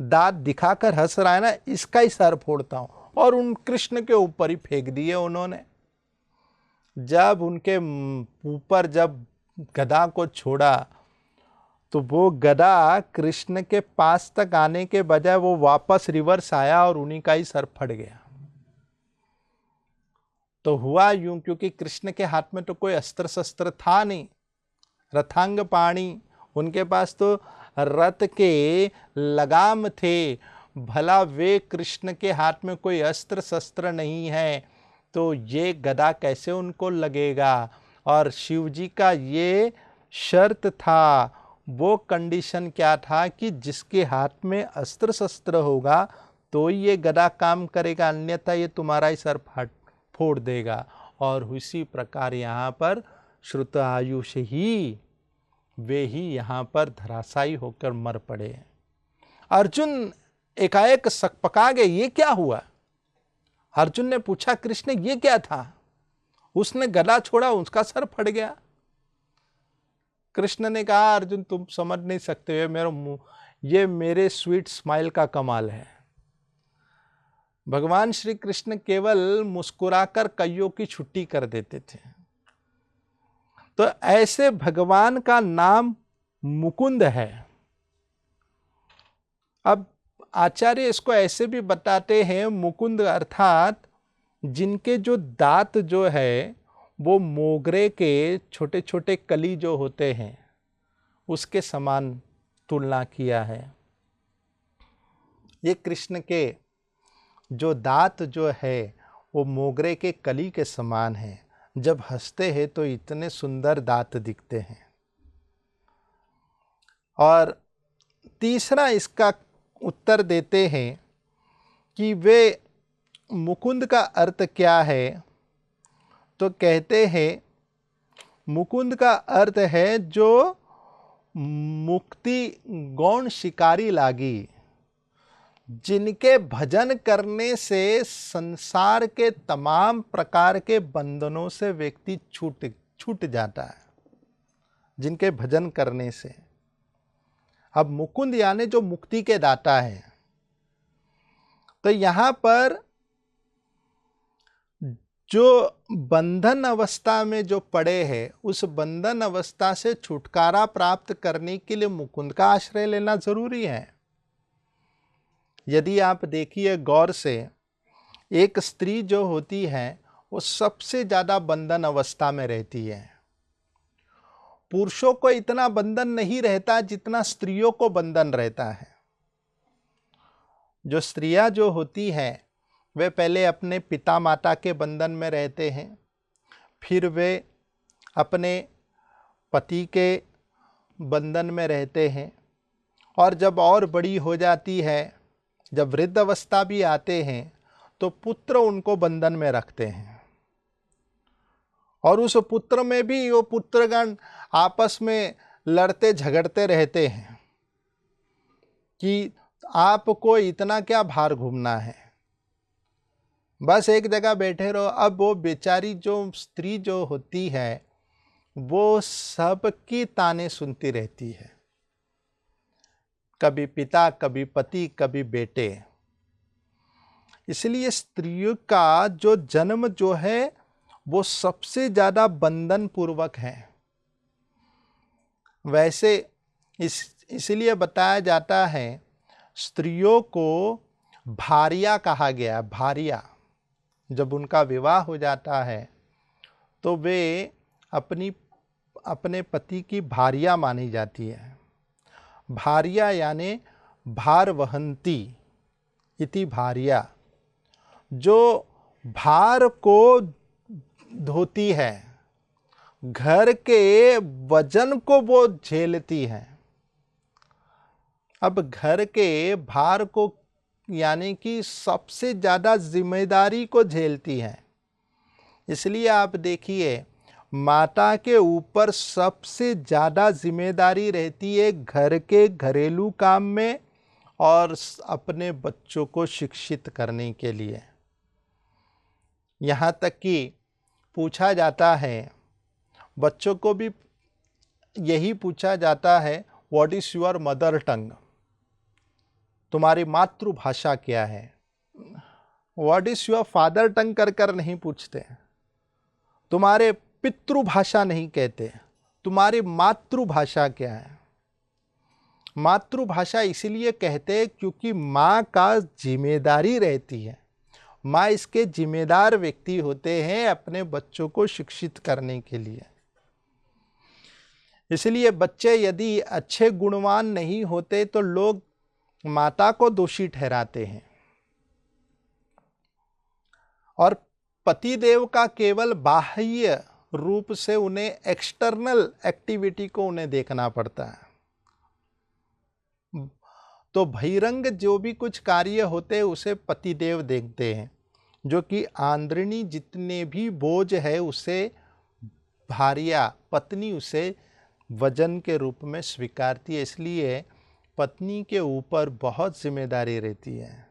दांत दिखाकर हंस रहा है ना, इसका ही सर फोड़ता हूँ। और उन कृष्ण के ऊपर ही फेंक दिए उन्होंने। जब उनके ऊपर जब गदा को छोड़ा तो वो गदा कृष्ण के पास तक आने के बजाय वो वापस रिवर्स आया और उन्हीं का ही सर फट गया। तो हुआ यूं, क्योंकि कृष्ण के हाथ में तो कोई अस्त्र शस्त्र था नहीं, रथांग पाणी, उनके पास तो रथ के लगाम थे। भला वे कृष्ण के हाथ में कोई अस्त्र शस्त्र नहीं है तो ये गदा कैसे उनको लगेगा। और शिव जी का ये शर्त था, वो कंडीशन क्या था कि जिसके हाथ में अस्त्र शस्त्र होगा तो ये गदा काम करेगा, अन्यथा ये तुम्हारा ही सर फोड़ देगा। और इसी प्रकार यहाँ पर श्रुतायुष ही वे ही यहाँ पर धराशायी होकर मर पड़े। अर्जुन एकाएक सकपका गए, ये क्या हुआ। अर्जुन ने पूछा, कृष्ण ये क्या था। उसने गदा छोड़ा, उसका सर फट गया। कृष्ण ने कहा, अर्जुन तुम समझ नहीं सकते हो, ये मेरे स्वीट स्माइल का कमाल है। भगवान श्री कृष्ण केवल मुस्कुराकर कईयों की छुट्टी कर देते थे। तो ऐसे भगवान का नाम मुकुंद है। अब आचार्य इसको ऐसे भी बताते हैं, मुकुंद अर्थात जिनके जो दांत जो है वो मोगरे के छोटे छोटे कली जो होते हैं उसके समान तुलना किया है। ये कृष्ण के जो दांत जो है वो मोगरे के कली के समान है। जब हंसते हैं तो इतने सुंदर दांत दिखते हैं। और तीसरा इसका उत्तर देते हैं कि वे मुकुंद का अर्थ क्या है। तो कहते हैं मुकुंद का अर्थ है जो मुक्ति गौण शिकारी लागी, जिनके भजन करने से संसार के तमाम प्रकार के बंधनों से व्यक्ति छूट जाता है, जिनके भजन करने से। अब मुकुंद यानी जो मुक्ति के दाता है। तो यहाँ पर जो बंधन अवस्था में जो पड़े हैं, उस बंधन अवस्था से छुटकारा प्राप्त करने के लिए मुकुंद का आश्रय लेना जरूरी है। यदि आप देखिए गौर से, एक स्त्री जो होती है वो सबसे ज्यादा बंधन अवस्था में रहती है। पुरुषों को इतना बंधन नहीं रहता जितना स्त्रियों को बंधन रहता है। जो स्त्रियां जो होती हैं वे पहले अपने पिता माता के बंधन में रहते हैं, फिर वे अपने पति के बंधन में रहते हैं, और जब और बड़ी हो जाती है, जब वृद्ध अवस्था भी आते हैं तो पुत्र उनको बंधन में रखते हैं। और उस पुत्र में भी वो पुत्रगण आपस में लड़ते झगड़ते रहते हैं कि आपको इतना क्या भार घूमना है, बस एक जगह बैठे रहो। अब वो बेचारी जो स्त्री जो होती है वो सबकी ताने सुनती रहती है, कभी पिता, कभी पति, कभी बेटे। इसलिए स्त्रियों का जो जन्म जो है वो सबसे ज्यादा बंधन पूर्वक है। वैसे इसलिए बताया जाता है स्त्रियों को भारिया कहा गया। भारिया, जब उनका विवाह हो जाता है तो वे अपने पति की भार्या मानी जाती है। भार्या यानी भार वहंती इति भार्या, जो भार को धोती है, घर के वजन को वो झेलती है। अब घर के भार को यानी कि सबसे ज़्यादा जिम्मेदारी को झेलती है। इसलिए आप देखिए, माता के ऊपर सबसे ज़्यादा जिम्मेदारी रहती है घर के घरेलू काम में और अपने बच्चों को शिक्षित करने के लिए। यहाँ तक कि पूछा जाता है, बच्चों को भी यही पूछा जाता है, what is your mother tongue, तुम्हारी मातृभाषा क्या है। व्हाट इज़ योर फादर टंग कर कर नहीं पूछते, तुम्हारे पितृभाषा नहीं कहते, तुम्हारी मातृभाषा क्या है। मातृभाषा इसलिए कहते हैं क्योंकि माँ का जिम्मेदारी रहती है, माँ इसके जिम्मेदार व्यक्ति होते हैं अपने बच्चों को शिक्षित करने के लिए। इसलिए बच्चे यदि अच्छे गुणवान नहीं होते तो लोग माता को दोषी ठहराते हैं और पतिदेव का केवल बाह्य रूप से उन्हें एक्सटर्नल एक्टिविटी को उन्हें देखना पड़ता है। तो बहिरंग जो भी कुछ कार्य होते हैं उसे पतिदेव देखते हैं, जो कि आंद्रिणी जितने भी बोझ है उसे भार्या पत्नी उसे वजन के रूप में स्वीकारती है। इसलिए पत्नी के ऊपर बहुत जिम्मेदारी रहती है।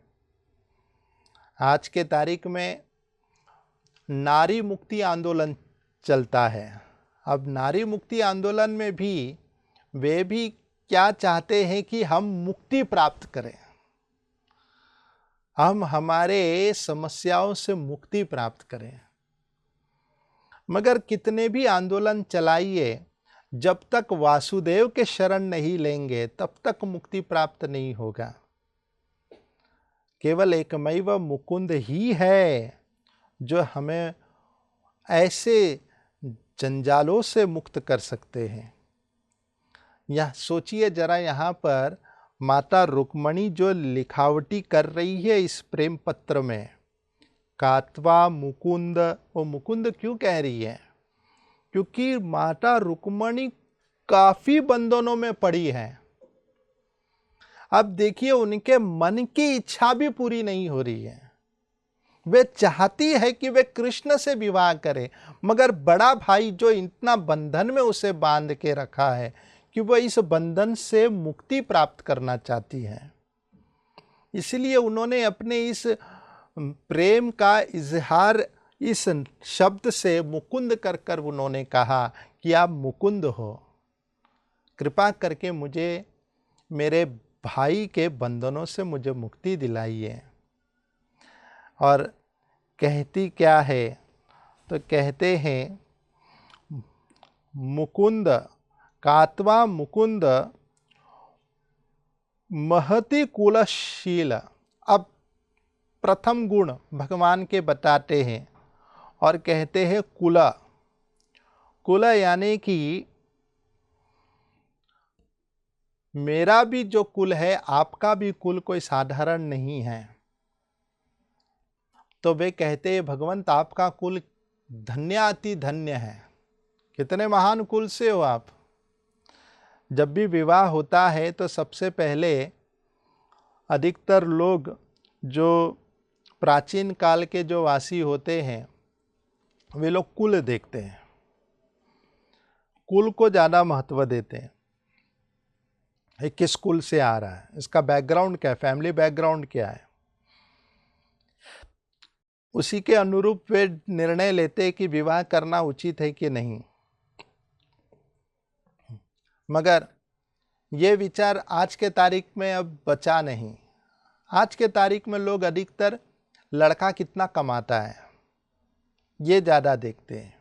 आज के तारीख में नारी मुक्ति आंदोलन चलता है। अब नारी मुक्ति आंदोलन में भी वे भी क्या चाहते हैं कि हम मुक्ति प्राप्त करें, हम हमारे समस्याओं से मुक्ति प्राप्त करें। मगर कितने भी आंदोलन चलाइए, जब तक वासुदेव के शरण नहीं लेंगे तब तक मुक्ति प्राप्त नहीं होगा। केवल एकमेव मुकुंद ही है जो हमें ऐसे जंजालों से मुक्त कर सकते हैं। यह सोचिए जरा, यहाँ पर माता रुक्मणी जो लिखावटी कर रही है इस प्रेम पत्र में, कात्वा मुकुंद, वो मुकुंद क्यों कह रही है? क्योंकि माता रुक्मणी काफी बंधनों में पड़ी है। अब देखिए, उनके मन की इच्छा भी पूरी नहीं हो रही है। वे चाहती है कि वे कृष्ण से विवाह करे, मगर बड़ा भाई जो इतना बंधन में उसे बांध के रखा है कि वह इस बंधन से मुक्ति प्राप्त करना चाहती है। इसलिए उन्होंने अपने इस प्रेम का इजहार इस शब्द से मुकुंद कर कर उन्होंने कहा कि आप मुकुंद हो, कृपा करके मुझे मेरे भाई के बंधनों से मुझे मुक्ति दिलाइए। और कहती क्या है? तो कहते हैं, मुकुंद कात्वा मुकुंद महति कुलशील। अब प्रथम गुण भगवान के बताते हैं और कहते हैं कुल। कुल यानी कि मेरा भी जो कुल है, आपका भी कुल कोई साधारण नहीं है। तो वे कहते हैं, भगवंत आपका कुल धन्याति धन्य है। कितने महान कुल से हो आप। जब भी विवाह होता है तो सबसे पहले अधिकतर लोग जो प्राचीन काल के जो वासी होते हैं वे लोग कुल देखते हैं, कुल को ज़्यादा महत्व देते हैं। ये किस कुल से आ रहा है, इसका बैकग्राउंड क्या है, फैमिली बैकग्राउंड क्या है, उसी के अनुरूप वे निर्णय लेते हैं कि विवाह करना उचित है कि नहीं। मगर ये विचार आज के तारीख में अब बचा नहीं। आज के तारीख में लोग अधिकतर लड़का कितना कमाता है ये ज़्यादा देखते हैं,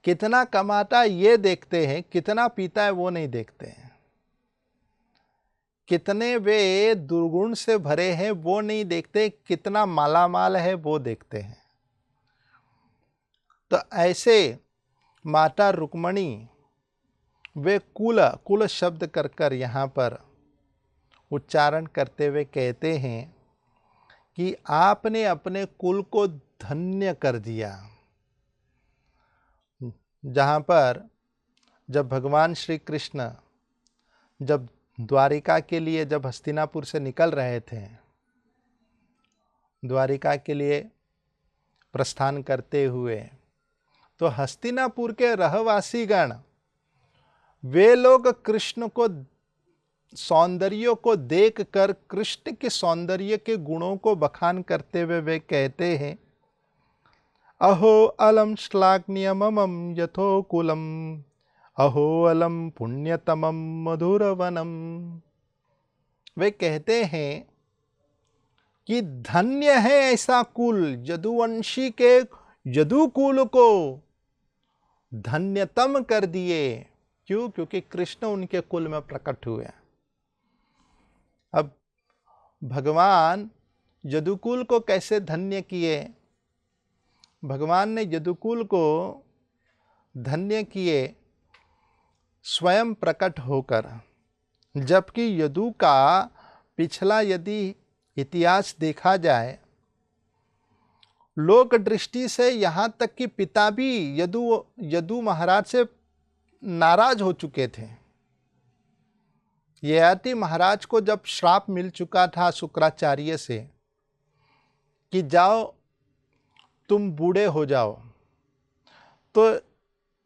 कितना कमाता है ये देखते हैं, कितना पीता है वो नहीं देखते हैं, कितने वे दुर्गुण से भरे हैं वो नहीं देखते, कितना मालामाल है वो देखते हैं। तो ऐसे माता रुक्मणी वे कुल शब्द कर कर यहाँ पर उच्चारण करते हुए कहते हैं कि आपने अपने कुल को धन्य कर दिया। जहाँ पर जब भगवान श्री कृष्ण जब द्वारिका के लिए जब हस्तिनापुर से निकल रहे थे, द्वारिका के लिए प्रस्थान करते हुए, तो हस्तिनापुर के रहवासीगण वे लोग कृष्ण को सौंदर्य को देखकर कृष्ण के सौंदर्य के गुणों को बखान करते हुए वे कहते हैं, अहो अलम श्लाघनीयमम यथोकुलम, अहो अलम पुण्यतमम मधुरवनम। वे कहते हैं कि धन्य है ऐसा कुल, यदुवंशी के यदुकुल को धन्यतम कर दिए। क्यों? क्योंकि कृष्ण उनके कुल में प्रकट हुए। अब भगवान यदुकुल को कैसे धन्य किए? भगवान ने यदुकुल को धन्य किए स्वयं प्रकट होकर। जबकि यदु का पिछला यदि इतिहास देखा जाए, लोक दृष्टि से यहाँ तक कि पिता भी यदु महाराज से नाराज हो चुके थे। ययाति महाराज को जब श्राप मिल चुका था शुक्राचार्य से कि जाओ तुम बूढ़े हो जाओ, तो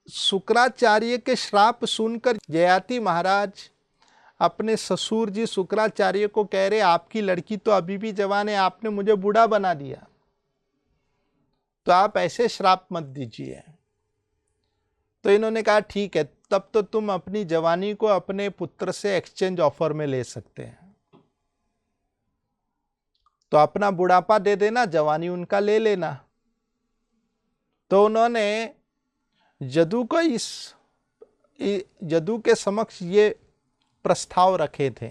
शुक्राचार्य के श्राप सुनकर ययाति महाराज अपने ससुर जी शुक्राचार्य को कह रहे, आपकी लड़की तो अभी भी जवान है, आपने मुझे बूढ़ा बना दिया, तो आप ऐसे श्राप मत दीजिए। तो इन्होंने कहा ठीक है, तब तो तुम अपनी जवानी को अपने पुत्र से एक्सचेंज ऑफर में ले सकते हैं, तो अपना बुढ़ापा दे देना, जवानी उनका ले लेना। तो उन्होंने यदु के समक्ष ये प्रस्ताव रखे थे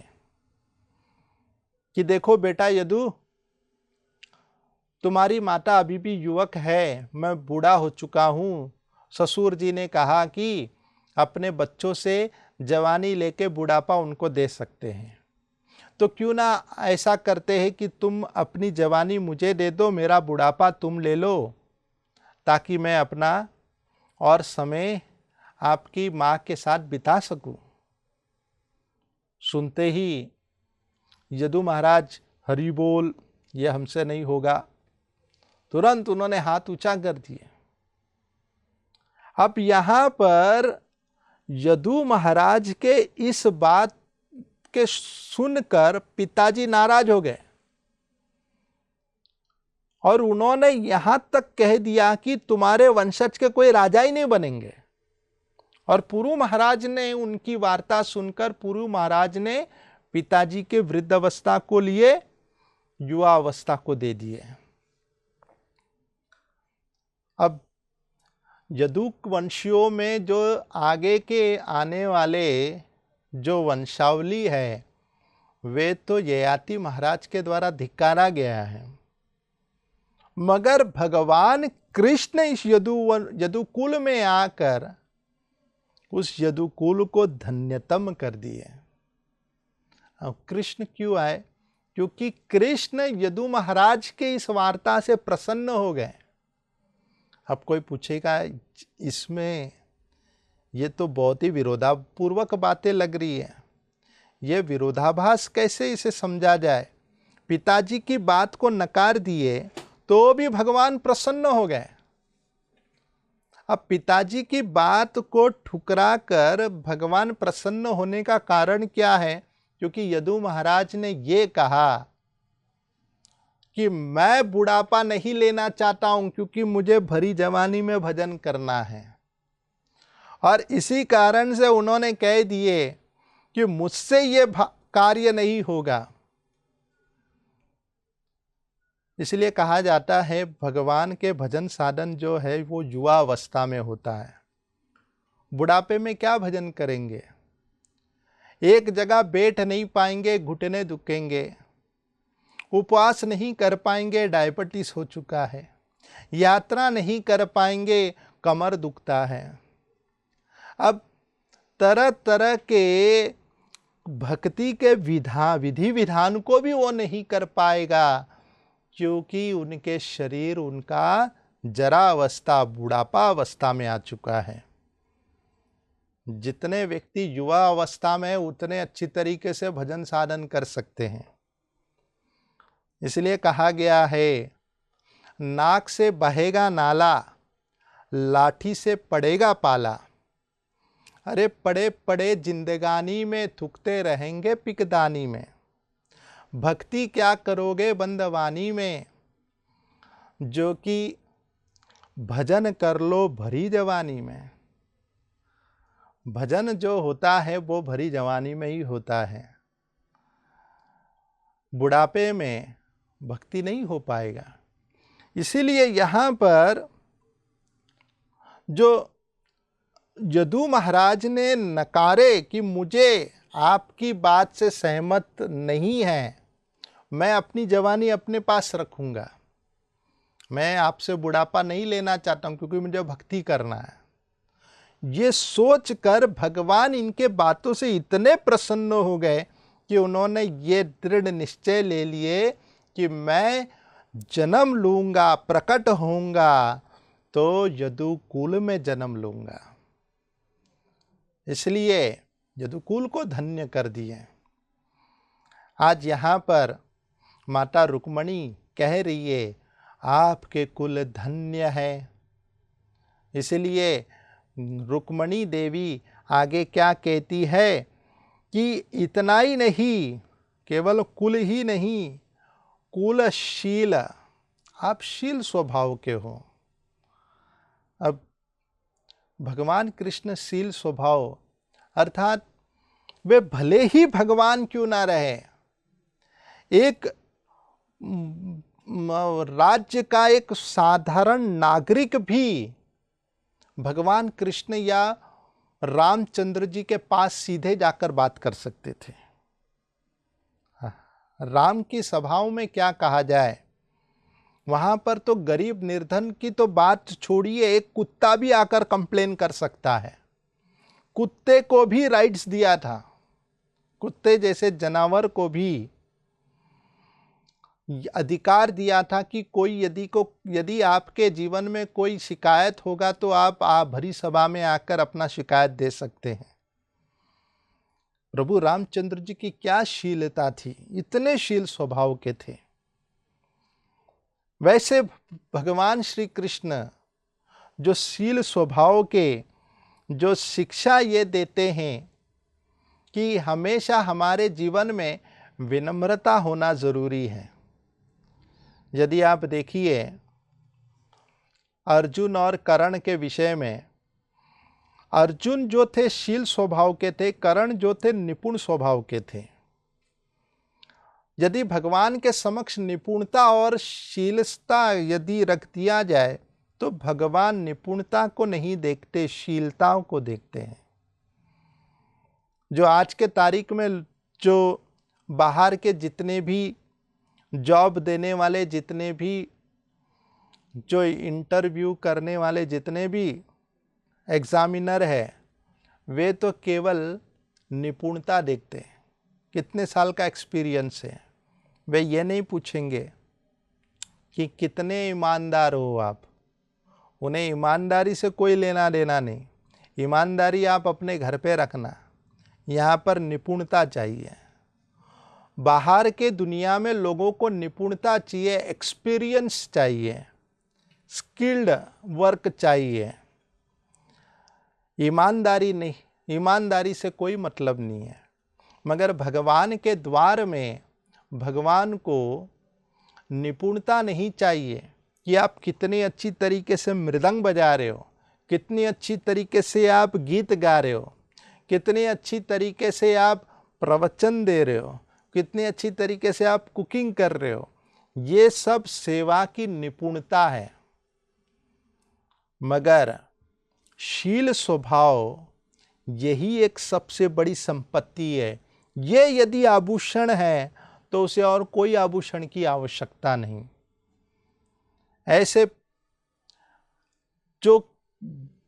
कि देखो बेटा यदु, तुम्हारी माता अभी भी युवक है, मैं बूढ़ा हो चुका हूँ। ससुर जी ने कहा कि अपने बच्चों से जवानी लेके बुढ़ापा उनको दे सकते हैं, तो क्यों ना ऐसा करते हैं कि तुम अपनी जवानी मुझे दे दो, मेरा बुढ़ापा तुम ले लो, ताकि मैं अपना और समय आपकी माँ के साथ बिता सकूं। सुनते ही यदु महाराज, हरि बोल, ये हमसे नहीं होगा, तुरंत उन्होंने हाथ ऊंचा कर दिए। अब यहां पर यदु महाराज के इस बात के सुनकर पिताजी नाराज हो गए और उन्होंने यहां तक कह दिया कि तुम्हारे वंशज के कोई राजा ही नहीं बनेंगे। और पुरु महाराज ने उनकी वार्ता सुनकर पुरु महाराज ने पिताजी के वृद्ध अवस्था को लिए युवा अवस्था को दे दिए। अब यदुक वंशियों में जो आगे के आने वाले जो वंशावली है, वे तो ययाति महाराज के द्वारा धिक्कारा गया है, मगर भगवान कृष्ण इस यदुकुल में आकर उस यदुकुल को धन्यतम कर दिए। अब कृष्ण क्यों आए? क्योंकि कृष्ण यदु महाराज के इस वार्ता से प्रसन्न हो गए। अब कोई पूछेगा इसमें ये तो बहुत ही विरोधापूर्वक बातें लग रही है, ये विरोधाभास कैसे इसे समझा जाए? पिताजी की बात को नकार दिए तो भी भगवान प्रसन्न हो गए। अब पिताजी की बात को ठुकरा कर भगवान प्रसन्न होने का कारण क्या है? क्योंकि यदु महाराज ने ये कहा कि मैं बुढ़ापा नहीं लेना चाहता हूं, क्योंकि मुझे भरी जवानी में भजन करना है। और इसी कारण से उन्होंने कह दिए कि मुझसे ये कार्य नहीं होगा। इसलिए कहा जाता है भगवान के भजन साधन जो है वो युवा अवस्था में होता है। बुढ़ापे में क्या भजन करेंगे? एक जगह बैठ नहीं पाएंगे, घुटने दुखेंगे, उपवास नहीं कर पाएंगे, डायबिटीज हो चुका है। यात्रा नहीं कर पाएंगे, कमर दुखता है। अब तरह तरह के भक्ति के विधि विधान को भी वो नहीं कर पाएगा, क्योंकि उनके शरीर उनका जरा अवस्था, बुढ़ापा अवस्था में आ चुका है। जितने व्यक्ति युवा अवस्था में उतने अच्छी तरीके से भजन साधन कर सकते हैं। इसलिए कहा गया है, नाक से बहेगा नाला, लाठी से पड़ेगा पाला। अरे पड़े पड़े जिंदगानी में, थूकते रहेंगे पिकदानी में। भक्ति क्या करोगे बंदवानी में, जो कि भजन कर लो भरी जवानी में। भजन जो होता है वो भरी जवानी में ही होता है। बुढ़ापे में भक्ति नहीं हो पाएगा। इसीलिए यहाँ पर जो यदु महाराज ने नकारे कि मुझे आपकी बात से सहमत नहीं है, मैं अपनी जवानी अपने पास रखूँगा, मैं आपसे बुढ़ापा नहीं लेना चाहता हूँ, क्योंकि मुझे भक्ति करना है। ये सोचकर भगवान इनके बातों से इतने प्रसन्न हो गए कि उन्होंने ये दृढ़ निश्चय ले लिए कि मैं जन्म लूँगा, प्रकट होऊंगा तो यदुकुल में जन्म लूँगा। इसलिए यदुकुल को धन्य कर दिए। आज यहाँ पर माता रुक्मणी कह रही है, आपके कुल धन्य है। इसलिए रुक्मणी देवी आगे क्या कहती है कि इतना ही नहीं, केवल कुल ही नहीं, कुलशील, आप शील स्वभाव के हो। अब भगवान कृष्ण शील स्वभाव अर्थात वे भले ही भगवान क्यों ना रहे, एक राज्य का एक साधारण नागरिक भी भगवान कृष्ण या रामचंद्र जी के पास सीधे जाकर बात कर सकते थे। राम की सभाओं में क्या कहा जाए, वहां पर तो गरीब निर्धन की तो बात छोड़िए, एक कुत्ता भी आकर कंप्लेन कर सकता है। कुत्ते को भी राइट्स दिया था, कुत्ते जैसे जानवर को भी अधिकार दिया था कि कोई यदि आपके जीवन में कोई शिकायत होगा तो आप भरी सभा में आकर अपना शिकायत दे सकते हैं। प्रभु रामचंद्र जी की क्या शीलता थी, इतने शील स्वभाव के थे। वैसे भगवान श्री कृष्ण जो शील स्वभाव के जो शिक्षा ये देते हैं कि हमेशा हमारे जीवन में विनम्रता होना जरूरी है। यदि आप देखिए अर्जुन और कर्ण के विषय में, अर्जुन जो थे शील स्वभाव के थे, कर्ण जो थे निपुण स्वभाव के थे। यदि भगवान के समक्ष निपुणता और शीलता यदि रख दिया जाए तो भगवान निपुणता को नहीं देखते, शीलताओं को देखते हैं। जो आज के तारीख में जो बाहर के जितने भी जॉब देने वाले, जितने भी जो इंटरव्यू करने वाले जितने भी एग्जामिनर है, वे तो केवल निपुणता देखते हैं, कितने साल का एक्सपीरियंस है। वे ये नहीं पूछेंगे कि कितने ईमानदार हो आप। उन्हें ईमानदारी से कोई लेना देना नहीं। ईमानदारी आप अपने घर पे रखना, यहाँ पर निपुणता चाहिए। बाहर के दुनिया में लोगों को निपुणता चाहिए, एक्सपीरियंस चाहिए, स्किल्ड वर्क चाहिए, ईमानदारी नहीं। ईमानदारी से कोई मतलब नहीं है। मगर भगवान के द्वार में भगवान को निपुणता नहीं चाहिए कि आप कितनी अच्छी तरीके से मृदंग बजा रहे हो, कितनी अच्छी तरीके से आप गीत गा रहे हो, कितनी अच्छी तरीके से आप प्रवचन दे रहे हो, कितनी अच्छी तरीके से आप कुकिंग कर रहे हो। ये सब सेवा की निपुणता है। मगर शील स्वभाव यही एक सबसे बड़ी संपत्ति है। ये यदि आभूषण है तो उसे और कोई आभूषण की आवश्यकता नहीं। ऐसे जो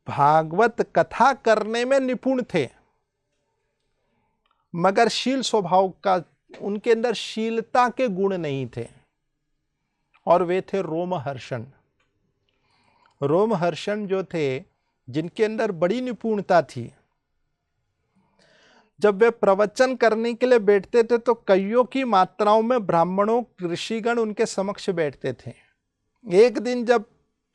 भागवत कथा करने में निपुण थे, मगर शील स्वभाव का उनके अंदर शीलता के गुण नहीं थे, और वे थे रोमहर्षण। रोमहर्षण जो थे, जिनके अंदर बड़ी निपुणता थी, जब वे प्रवचन करने के लिए बैठते थे तो कईयों की मात्राओं में ब्राह्मणों ऋषिगण उनके समक्ष बैठते थे। एक दिन जब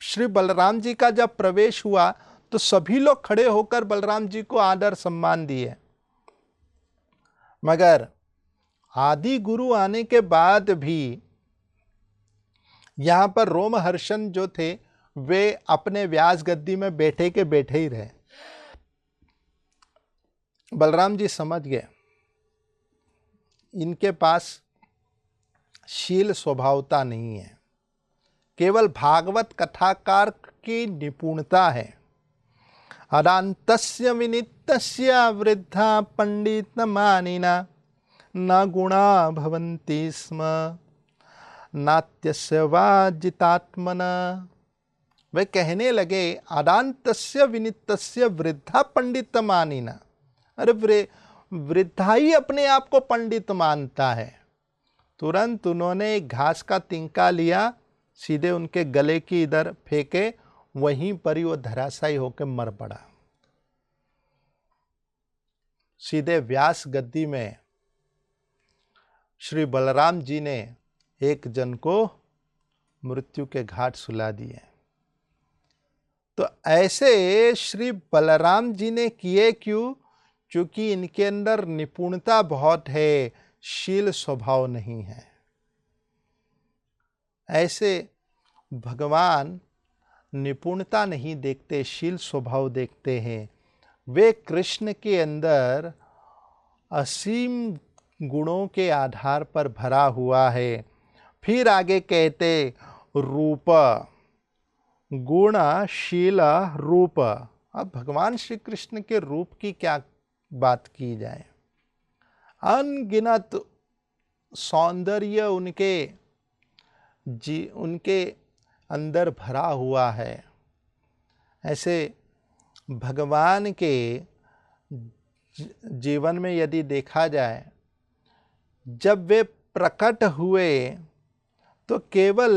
श्री बलराम जी का जब प्रवेश हुआ तो सभी लोग खड़े होकर बलराम जी को आदर सम्मान दिए, मगर आदि गुरु आने के बाद भी यहां पर रोमहर्षण जो थे वे अपने व्यास गद्दी में बैठे के बैठे ही रहे। बलराम जी समझ गए इनके पास शील स्वभावता नहीं है, केवल भागवत कथाकार की निपुणता है। अदान्तस्य विनितस्य वृद्धा पंडित मानिना न गुणा भवन्ति स्म नात्यस्य वा जितात्मना। वे कहने लगे अदान्तस्य विनितस्य वृद्धा पंडित मानिना, अरे वृद्धा ही अपने आप को पंडित मानता है। तुरंत उन्होंने एक घास का तिनका लिया, सीधे उनके गले की इधर फेंके, वहीं पर ही वो धराशायी होकर मर पड़ा। सीधे व्यास गद्दी में श्री बलराम जी ने एक जन को मृत्यु के घाट सुला दिए। तो ऐसे श्री बलराम जी ने किए क्यों? क्योंकि इनके अंदर निपुणता बहुत है, शील स्वभाव नहीं है। ऐसे भगवान निपुणता नहीं देखते, शील स्वभाव देखते हैं। वे कृष्ण के अंदर असीम गुणों के आधार पर भरा हुआ है। फिर आगे कहते रूप, गुण शील रूप। अब भगवान श्री कृष्ण के रूप की क्या बात की जाए, अनगिनत सौंदर्य उनके अंदर भरा हुआ है। ऐसे भगवान के जीवन में यदि देखा जाए, जब वे प्रकट हुए तो केवल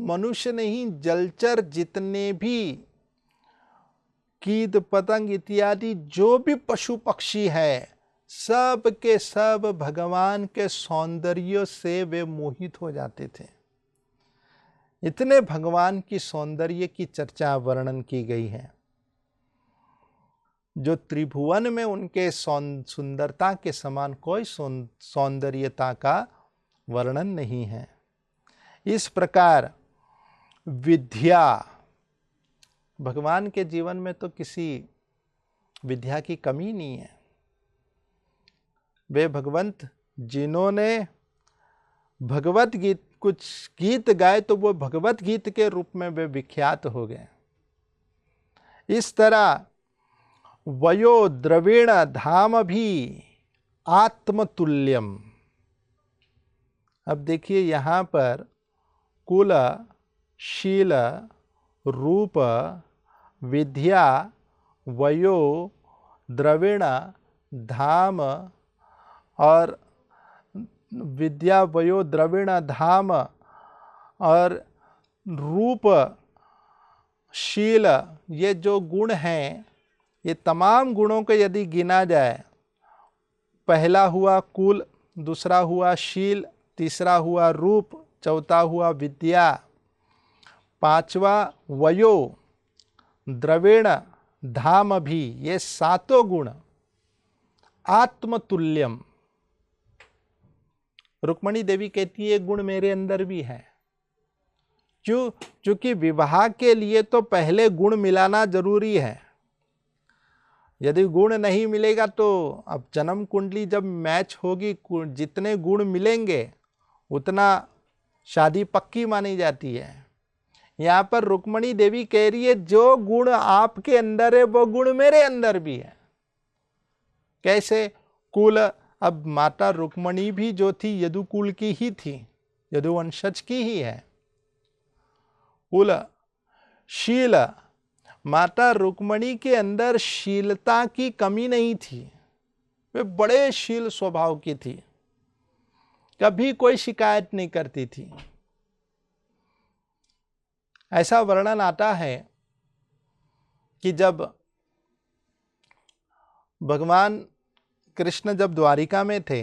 मनुष्य नहीं, जलचर जितने भी कीट पतंग इत्यादि जो भी पशु पक्षी है, सब के सब भगवान के सौंदर्य से वे मोहित हो जाते थे। इतने भगवान की सौंदर्य की चर्चा वर्णन की गई है, जो त्रिभुवन में उनके सुंदरता के समान कोई सौंदर्यता का वर्णन नहीं है। इस प्रकार विद्या, भगवान के जीवन में तो किसी विद्या की कमी नहीं है। वे भगवंत जिन्होंने भगवत गीत कुछ गीत गाए तो वो भगवत गीत के रूप में वे विख्यात हो गए। इस तरह वयो द्रविण धाम भी आत्मतुल्यम। अब देखिए यहाँ पर कुल, शील, रूप, विद्या, वयो, द्रविण, धाम और विद्या, वयो, द्रविण, धाम और रूप, शील, ये जो गुण हैं, ये तमाम गुणों को यदि गिना जाए, पहला हुआ कुल, दूसरा हुआ शील, तीसरा हुआ रूप, चौथा हुआ विद्या, पांचवा वयो, द्रविण, धाम भी, ये सातों गुण आत्मतुल्यम। रुक्मणी देवी कहती है गुण मेरे अंदर भी है। क्यों? क्योंकि विवाह के लिए तो पहले गुण मिलाना जरूरी है। यदि गुण नहीं मिलेगा तो अब जन्म कुंडली जब मैच होगी, जितने गुण मिलेंगे उतना शादी पक्की मानी जाती है। यहाँ पर रुक्मणी देवी कह रही है जो गुण आपके अंदर है वो गुण मेरे अंदर भी है। कैसे? कुल, अब माता रुक्मणी भी जो थी यदुकुल की ही थी, यदुवंशज की ही है। कुल, शील, माता रुक्मणी के अंदर शीलता की कमी नहीं थी, वे बड़े शील स्वभाव की थी, कभी कोई शिकायत नहीं करती थी। ऐसा वर्णन आता है कि जब भगवान कृष्ण जब द्वारिका में थे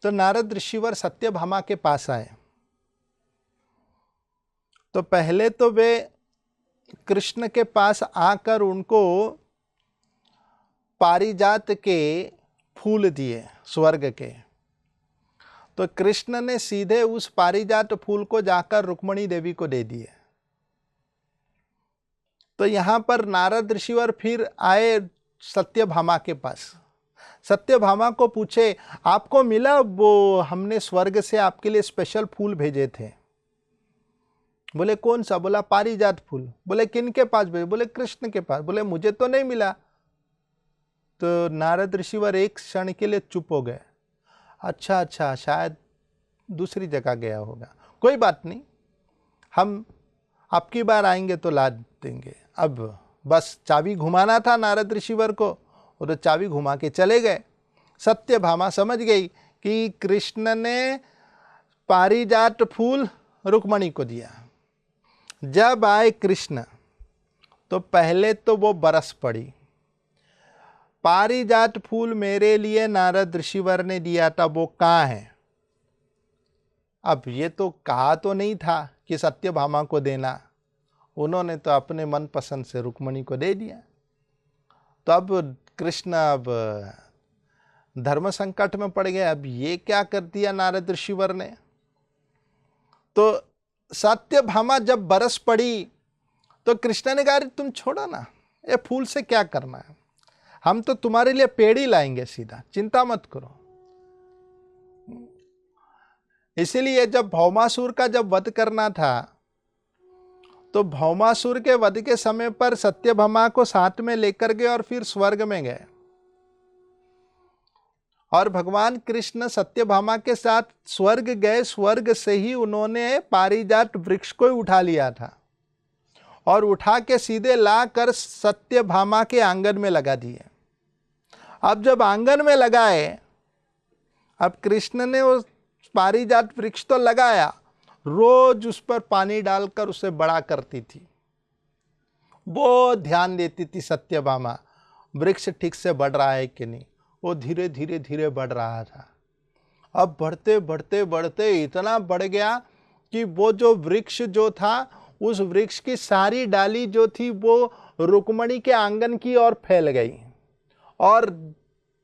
तो नारद ऋषिवर सत्यभामा के पास आए। तो पहले तो वे कृष्ण के पास आकर उनको पारिजात के फूल दिए स्वर्ग के। तो कृष्ण ने सीधे उस पारिजात फूल को जाकर रुक्मणी देवी को दे दिए। तो यहां पर नारद ऋषिवर फिर आए सत्यभामा के पास। सत्यभामा को पूछे, आपको मिला वो हमने स्वर्ग से आपके लिए स्पेशल फूल भेजे थे? बोले कौन सा? बोला पारिजात फूल। बोले किन के पास भेजे? बोले कृष्ण के पास। बोले मुझे तो नहीं मिला। तो नारद ऋषिवर एक क्षण के लिए चुप हो गए। अच्छा अच्छा, शायद दूसरी जगह गया होगा, कोई बात नहीं, हम आपकी बार आएंगे तो ला देंगे। अब बस चाबी घुमाना था नारद ऋषिवर को, वो तो चाबी घुमा के चले गए। सत्यभामा समझ गई कि कृष्ण ने पारिजात फूल रुक्मणी को दिया। जब आए कृष्ण तो पहले तो वो बरस पड़ी, पारिजात फूल मेरे लिए नारद ऋषिवर ने दिया था, वो कहाँ है? अब ये तो कहा तो नहीं था कि सत्यभामा को देना, उन्होंने तो अपने मन पसंद से रुक्मणी को दे दिया। तो अब कृष्ण अब धर्म संकट में पड़ गए। अब ये क्या कर दिया नारद ऋषिवर ने? तो सत्यभामा जब बरस पड़ी तो कृष्ण ने कहा, तुम छोड़ो ना, ये फूल से क्या करना है, हम तो तुम्हारे लिए पेड़ ही लाएंगे सीधा, चिंता मत करो। इसीलिए जब भौमासुर का जब वध करना था तो भौमासुर के वध के समय पर सत्यभामा को साथ में लेकर गए और फिर स्वर्ग में गए। और भगवान कृष्ण सत्यभामा के साथ स्वर्ग गए। स्वर्ग से ही उन्होंने पारिजात वृक्ष को उठा लिया था और उठा के सीधे लाकर सत्यभामा के आंगन में लगा दिए। अब जब आंगन में लगाए, अब कृष्ण ने उस पारिजात वृक्ष तो लगाया, रोज उस पर पानी डालकर उसे बड़ा करती थी, वो ध्यान देती थी सत्यभामा वृक्ष ठीक से बढ़ रहा है कि नहीं। वो धीरे धीरे धीरे बढ़ रहा था। अब बढ़ते बढ़ते बढ़ते इतना बढ़ गया कि वो जो वृक्ष जो था, उस वृक्ष की सारी डाली जो थी वो रुक्मणी के आंगन की ओर फैल गई और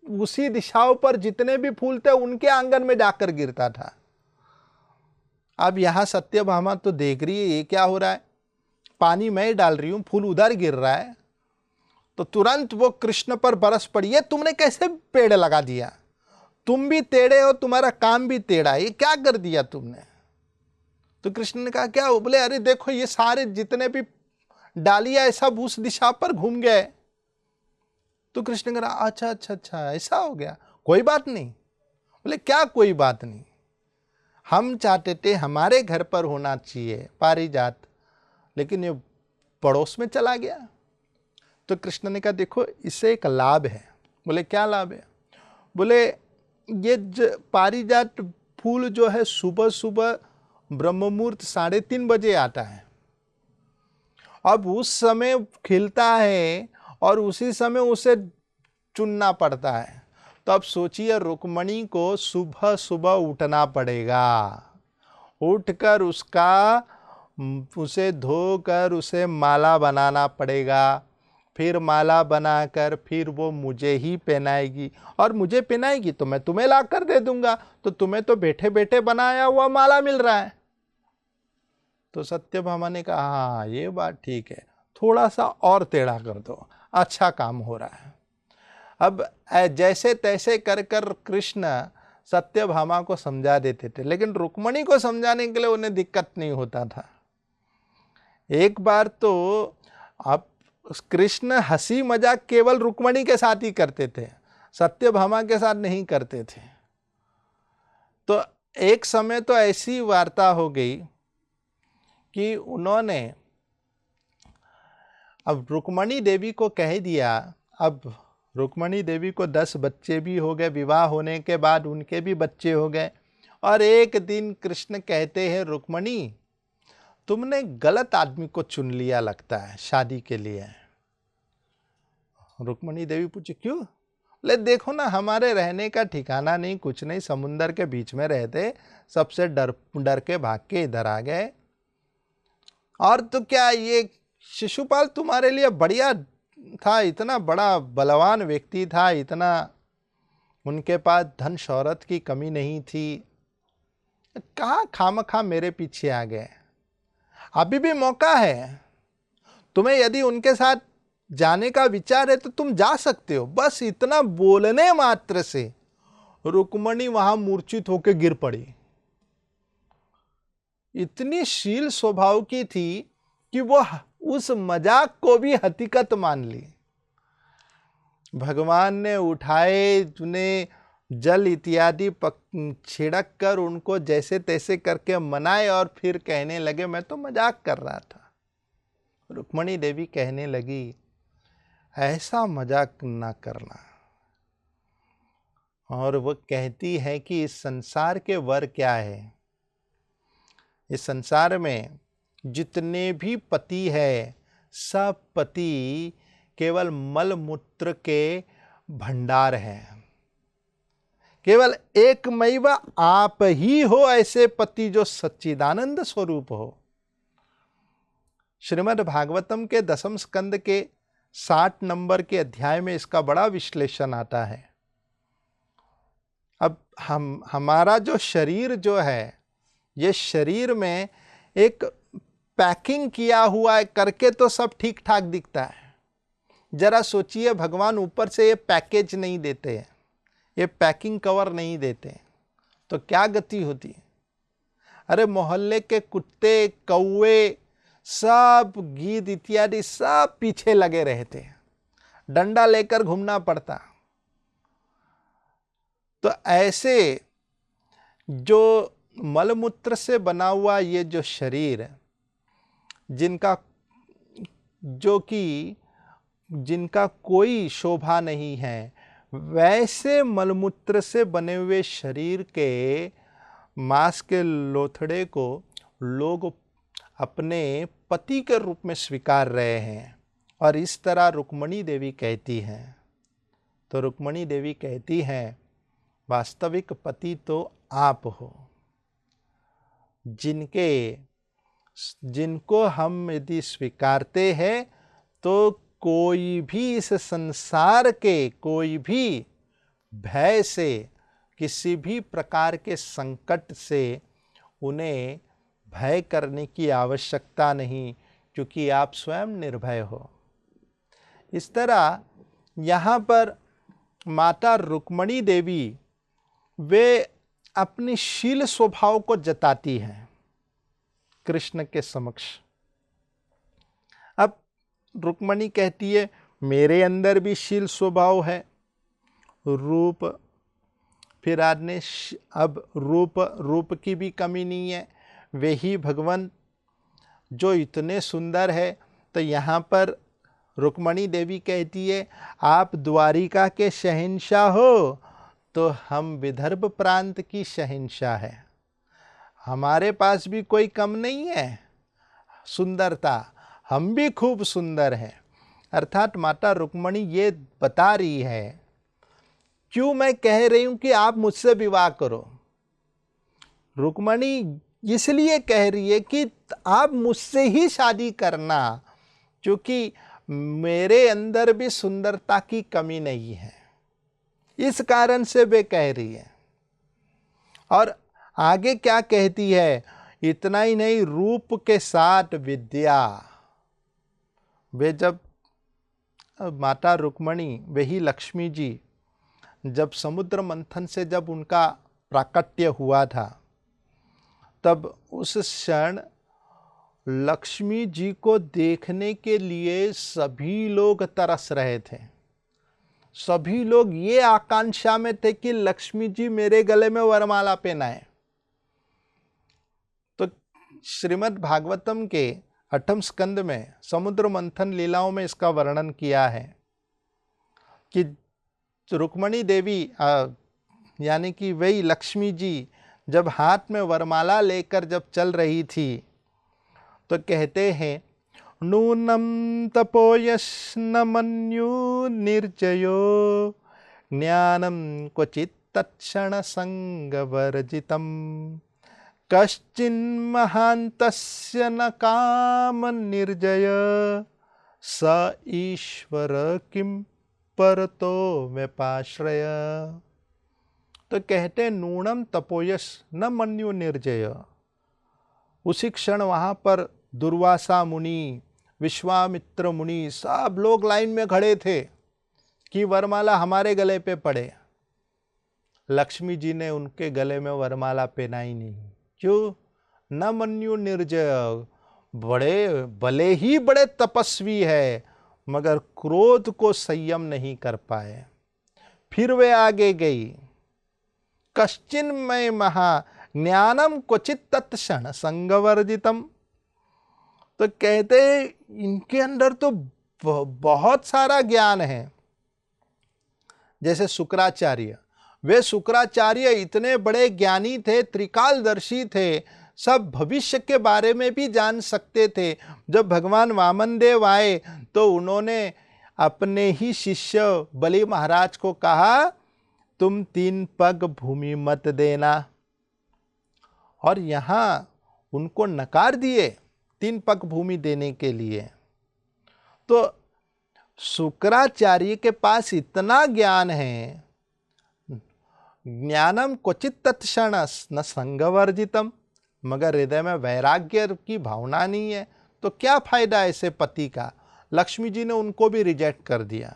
उसी दिशाओं पर जितने भी फूल थे उनके आंगन में जाकर गिरता था। अब यहां सत्यभामा तो देख रही है ये क्या हो रहा है, पानी मैं डाल रही हूं, फूल उधर गिर रहा है। तो तुरंत वो कृष्ण पर बरस पड़ी, ये तुमने कैसे पेड़ लगा दिया, तुम भी टेढ़े हो, तुम्हारा काम भी टेढ़ा है, ये क्या कर दिया तुमने? तो कृष्ण ने कहा क्या हो? बोले अरे देखो ये सारे जितने भी डालियां सब उस दिशा पर घूम गए। तो कृष्ण ने कहा अच्छा अच्छा अच्छा, ऐसा हो गया, कोई बात नहीं। बोले क्या कोई बात नहीं, हम चाहते थे हमारे घर पर होना चाहिए पारिजात, लेकिन ये पड़ोस में चला गया। तो कृष्ण ने कहा देखो इससे एक लाभ है। बोले क्या लाभ है? बोले ये पारिजात फूल जो है सुबह सुबह ब्रह्म मुहूर्त 3:30 बजे आता है। अब उस समय खिलता है और उसी समय उसे चुनना पड़ता है। तो अब सोचिए रुक्मणी को सुबह सुबह उठना पड़ेगा, उठकर उसे धोकर उसे माला बनाना पड़ेगा, फिर माला बनाकर फिर वो मुझे ही पहनाएगी और मुझे पहनाएगी तो मैं तुम्हें ला कर दे दूंगा, तो तुम्हें तो बैठे बैठे बनाया हुआ माला मिल रहा है। तो सत्यभामा ने कहा हाँ ये बात ठीक है, थोड़ा सा और टेढ़ा कर दो, अच्छा काम हो रहा है। अब जैसे तैसे कर कर कृष्ण सत्यभामा को समझा देते थे, लेकिन रुक्मणी को समझाने के लिए उन्हें दिक्कत नहीं होता था। एक बार तो अब कृष्ण हंसी मजाक केवल रुक्मणी के साथ ही करते थे, सत्यभामा के साथ नहीं करते थे। तो एक समय तो ऐसी वार्ता हो गई कि उन्होंने अब रुक्मणी देवी को कह दिया। अब रुक्मणी देवी को 10 बच्चे भी हो गए, विवाह होने के बाद उनके भी बच्चे हो गए। और एक दिन कृष्ण कहते हैं, रुक्मणी तुमने गलत आदमी को चुन लिया लगता है शादी के लिए। रुक्मणी देवी पूछे क्यों? ले देखो ना, हमारे रहने का ठिकाना नहीं, कुछ नहीं, समुंदर के बीच में रहते, सबसे डर के भाग के इधर आ गए। और तो क्या ये शिशुपाल तुम्हारे लिए बढ़िया था, इतना बड़ा बलवान व्यक्ति था, इतना उनके पास धन शौहरत की कमी नहीं थी, कहाँ खामखा मेरे पीछे आ गए। अभी भी मौका है, तुम्हें यदि उनके साथ जाने का विचार है तो तुम जा सकते हो। बस इतना बोलने मात्र से रुक्मणी वहां मूर्छित होकर गिर पड़ी। इतनी शील स्वभाव की थी कि वो उस मजाक को भी हकीकत मान ली। भगवान ने उठाए, उन्हें जल इत्यादि छिड़क कर उनको जैसे तैसे करके मनाए और फिर कहने लगे मैं तो मजाक कर रहा था। रुक्मणी देवी कहने लगी ऐसा मजाक ना करना। और वो कहती है कि इस संसार के वर क्या है, इस संसार में जितने भी पति है, सब पति केवल मल मूत्र के भंडार हैं। केवल एकमैव आप ही हो ऐसे पति जो सच्चिदानंद स्वरूप हो। श्रीमद् भागवतम के 10वें स्कंद के 60 नंबर के अध्याय में इसका बड़ा विश्लेषण आता है। अब हमारा जो शरीर जो है, ये शरीर में एक पैकिंग किया हुआ है करके तो सब ठीक ठाक दिखता है। जरा सोचिए, भगवान ऊपर से ये पैकेज नहीं देते हैं, ये पैकिंग कवर नहीं देते, तो क्या गति होती है। अरे मोहल्ले के कुत्ते, कौवे, सब गीद इत्यादि सब पीछे लगे रहते हैं, डंडा लेकर घूमना पड़ता। तो ऐसे जो मलमूत्र से बना हुआ ये जो शरीर, जिनका कोई शोभा नहीं है, वैसे मलमूत्र से बने हुए शरीर के मांस के लोथड़े को लोग अपने पति के रूप में स्वीकार रहे हैं। और इस तरह रुक्मणी देवी कहती हैं। तो रुक्मणी देवी कहती हैं वास्तविक पति तो आप हो, जिनको हम यदि स्वीकारते हैं तो कोई भी इस संसार के कोई भी भय से, किसी भी प्रकार के संकट से उन्हें भय करने की आवश्यकता नहीं, क्योंकि आप स्वयं निर्भय हो। इस तरह यहाँ पर माता रुक्मणी देवी वे अपनी शील स्वभाव को जताती हैं कृष्ण के समक्ष। अब रुक्मणी कहती है मेरे अंदर भी शील स्वभाव है, रूप, फिर आदने अब रूप की भी कमी नहीं है, वे ही भगवान जो इतने सुंदर है। तो यहाँ पर रुक्मणी देवी कहती है आप द्वारिका के शहंशाह हो, तो हम विदर्भ प्रांत की शहंशाह है, हमारे पास भी कोई कम नहीं है सुंदरता, हम भी खूब सुंदर हैं। अर्थात माता रुक्मणी ये बता रही है क्यों मैं कह रही हूं कि आप मुझसे विवाह करो। रुक्मणी इसलिए कह रही है कि आप मुझसे ही शादी करना, क्योंकि मेरे अंदर भी सुंदरता की कमी नहीं है, इस कारण से वे कह रही है। और आगे क्या कहती है, इतना ही नहीं, रूप के साथ विद्या। वे जब माता रुक्मणी, वही लक्ष्मी जी, जब समुद्र मंथन से जब उनका प्राकट्य हुआ था, तब उस क्षण लक्ष्मी जी को देखने के लिए सभी लोग तरस रहे थे। सभी लोग ये आकांक्षा में थे कि लक्ष्मी जी मेरे गले में वरमाला पहनाए। तो श्रीमद् भागवतम के 8वें स्कंद में समुद्र मंथन लीलाओं में इसका वर्णन किया है कि रुक्मणी देवी यानी कि वही लक्ष्मी जी जब हाथ में वरमाला लेकर जब चल रही थी तो कहते हैं नूनम तपोयश्न मन्यु निर्जयो ज्ञानम क्वचित् तत्क्षण संगवर्जितम कश्चिन्महान्तस्य न काम निर्जय स ईश्वर किम परतो व्यपाश्रय। तो कहते हैं नूनम तपोयश न मन्यु निर्जय। उसी क्षण वहां पर दुर्वासा मुनि, विश्वामित्र मुनि सब लोग लाइन में खड़े थे कि वरमाला हमारे गले पे पड़े। लक्ष्मी जी ने उनके गले में वरमाला पहनाई नहीं। क्यों? न मन्यु निर्जय, बड़े भले ही बड़े तपस्वी है मगर क्रोध को संयम नहीं कर पाए। फिर वे आगे गई, कश्चिन्मय महा ज्ञानम क्वचित् तत्क्षण संगवर्जितम। तो कहते इनके अंदर तो बहुत सारा ज्ञान है। जैसे शुक्राचार्य, वे शुक्राचार्य इतने बड़े ज्ञानी थे, त्रिकालदर्शी थे, सब भविष्य के बारे में भी जान सकते थे। जब भगवान वामन देव आए तो उन्होंने अपने ही शिष्य बलि महाराज को कहा तुम 3 पग भूमि मत देना, और यहाँ उनको नकार दिए 3 पग भूमि देने के लिए। तो शुक्राचार्य के पास इतना ज्ञान है, ज्ञानम क्वचित् तत्क्षण न संगवर्जितम, मगर हृदय में वैराग्य की भावना नहीं है। तो क्या फायदा ऐसे पति का? लक्ष्मी जी ने उनको भी रिजेक्ट कर दिया।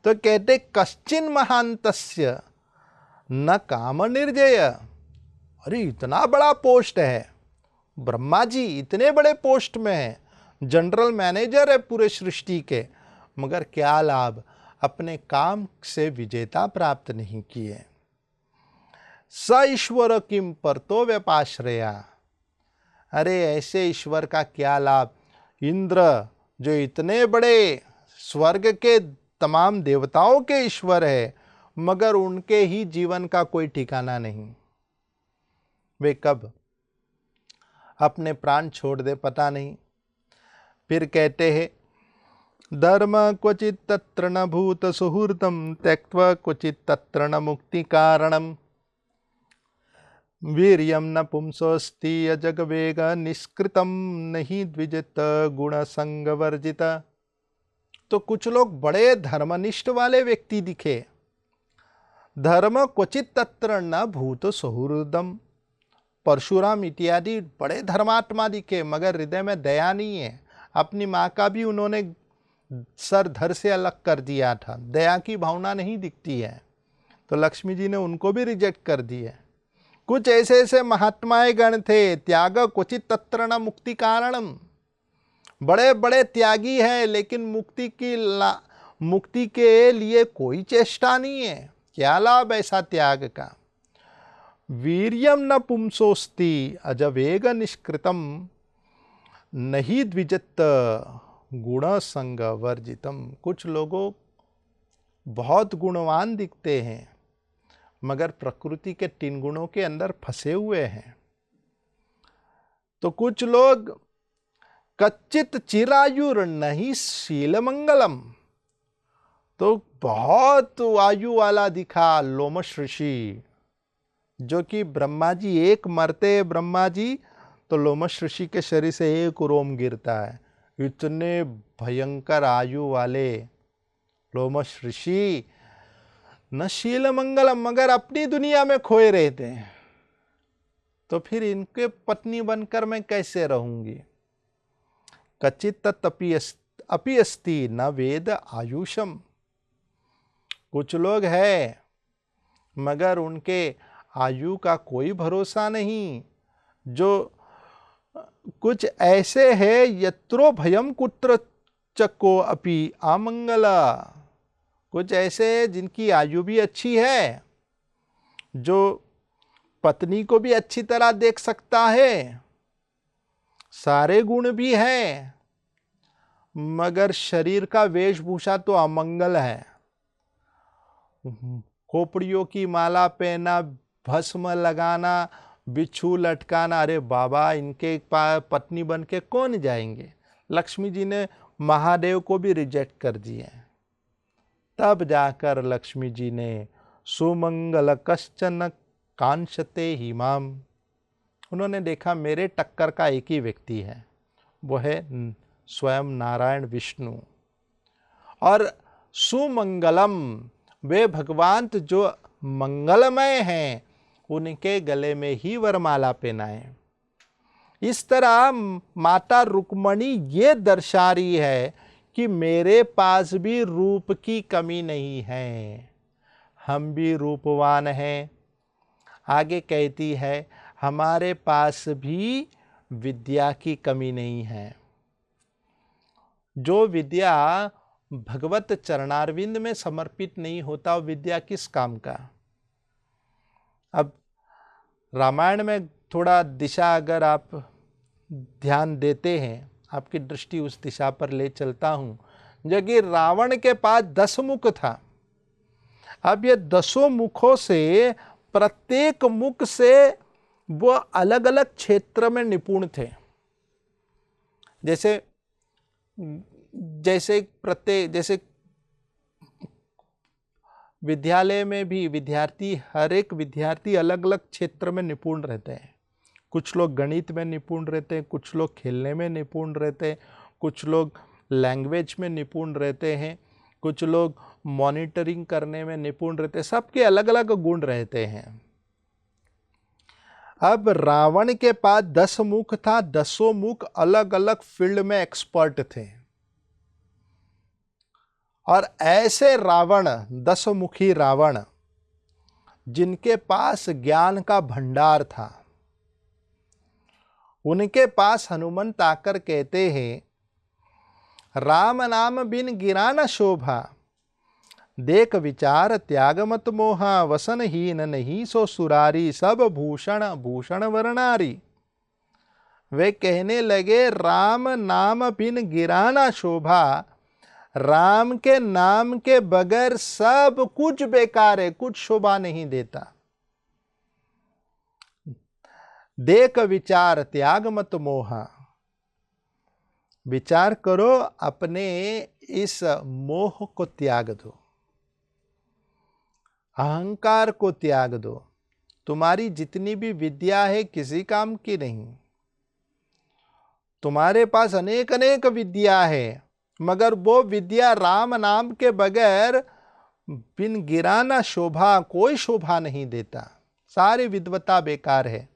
तो कहते कश्चिन महांतस्य न काम निर्जय। अरे इतना बड़ा पोस्ट है, ब्रह्मा जी इतने बड़े पोस्ट में है, जनरल मैनेजर है पूरे सृष्टि के, मगर क्या लाभ? अपने काम से विजेता प्राप्त नहीं किए। स ईश्वर किम परतो व्यपाश्रया। अरे ऐसे ईश्वर का क्या लाभ? इंद्र जो इतने बड़े स्वर्ग के तमाम देवताओं के ईश्वर है, मगर उनके ही जीवन का कोई ठिकाना नहीं। वे कब अपने प्राण छोड़ दे पता नहीं। फिर कहते हैं धर्म क्वचित् तत्र न भूत सुहृतम त्यक्त्वा क्वचित् तत्र न मुक्ति कारणम वीर्यम न पुंसोस्ति अजगवेग निष्कृतम नहीं द्विजित गुण संग वर्जिता। तो कुछ लोग बड़े धर्मनिष्ठ वाले व्यक्ति दिखे। धर्म क्वचित् तत्र न भूत सुहृदम, परशुराम इत्यादि बड़े धर्मात्मा दिखे, मगर हृदय में दया नहीं है। अपनी माँ का भी उन्होंने सर धड़ से अलग कर दिया था, दया की भावना नहीं दिखती है, तो लक्ष्मी जी ने उनको भी रिजेक्ट कर दिया। कुछ ऐसे ऐसे महात्माएं गण थे, त्याग क्वचित् तत्र न मुक्ति कारणम, बड़े बड़े त्यागी हैं लेकिन मुक्ति के लिए कोई चेष्टा नहीं है। क्या लाभ ऐसा त्याग का? वीर्यम न पुंसोस्ति अजवेग निष्कृतम नहीं द्विजत गुण संग वर्जितम। कुछ लोगों बहुत गुणवान दिखते हैं मगर प्रकृति के 3 गुणों के अंदर फंसे हुए हैं। तो कुछ लोग कच्चित चिरायुर नहीं शील मंगलम, तो बहुत आयु वाला दिखा लोमश ऋषि, जो कि ब्रह्मा जी एक मरते ब्रह्मा जी तो लोमश ऋषि के शरीर से एक रोम गिरता है। इतने भयंकर आयु वाले लोमश ऋषि न शील मंगलम, मगर अपनी दुनिया में खोए रहते हैं। तो फिर इनके पत्नी बनकर मैं कैसे रहूंगी? कचित अपि अस्ति न वेद आयुषम। कुछ लोग हैं मगर उनके आयु का कोई भरोसा नहीं। जो कुछ ऐसे हैं यत्रो भयम कुत्र चको अपि आमंगला। कुछ ऐसे जिनकी आयु भी अच्छी है, जो पत्नी को भी अच्छी तरह देख सकता है, सारे गुण भी हैं, मगर शरीर का वेशभूषा तो अमंगल है। खोपड़ियों की माला पहना, भस्म लगाना, बिच्छू लटकाना, अरे बाबा इनके पत्नी बन के कौन जाएंगे। लक्ष्मी जी ने महादेव को भी रिजेक्ट कर दिए। तब जाकर लक्ष्मी जी ने सुमंगल कश्चन कांक्षते हिमाम, उन्होंने देखा मेरे टक्कर का एक ही व्यक्ति है, वो है स्वयं नारायण विष्णु। और सुमंगलम, वे भगवान जो मंगलमय हैं, उनके गले में ही वरमाला पहनाए। इस तरह माता रुक्मणी ये दर्शा रही है कि मेरे पास भी रूप की कमी नहीं है, हम भी रूपवान हैं। आगे कहती है हमारे पास भी विद्या की कमी नहीं है। जो विद्या भगवत चरणारविंद में समर्पित नहीं होता, वो विद्या किस काम का। अब रामायण में थोड़ा दिशा अगर आप ध्यान देते हैं, आपकी दृष्टि उस दिशा पर ले चलता हूं, जो कि रावण के पास 10 मुख था। अब ये 10 मुखों से प्रत्येक मुख से वो अलग अलग क्षेत्र में निपुण थे। जैसे विद्यालय में भी हर एक विद्यार्थी अलग अलग क्षेत्र में निपुण रहते हैं। कुछ लोग गणित में निपुण रहते हैं, कुछ लोग खेलने में निपुण रहते हैं, कुछ लोग लैंग्वेज में निपुण रहते हैं, कुछ लोग मॉनिटरिंग करने में निपुण रहते हैं। सबके अलग अलग गुण रहते हैं। अब रावण के पास 10 मुख था, 10 मुख अलग अलग फील्ड में एक्सपर्ट थे। और ऐसे रावण, 10 मुखी रावण, जिनके पास ज्ञान का भंडार था, उनके पास हनुमंत आकर कहते हैं राम नाम बिन गिरा न शोभा, देख विचार त्याग मत मोहा, वसन हीन नहीं सो सुरारी, सब भूषण भूषण वर्णारी। वे कहने लगे राम नाम बिन गिरा न शोभा, राम के नाम के बगैर सब कुछ बेकार है, कुछ शोभा नहीं देता। देख विचार त्याग मत मोहा, विचार करो, अपने इस मोह को त्याग दो, अहंकार को त्याग दो। तुम्हारी जितनी भी विद्या है किसी काम की नहीं। तुम्हारे पास अनेक अनेक विद्या है, मगर वो विद्या राम नाम के बगैर बिन गिराना शोभा, कोई शोभा नहीं देता। सारी विद्वता बेकार है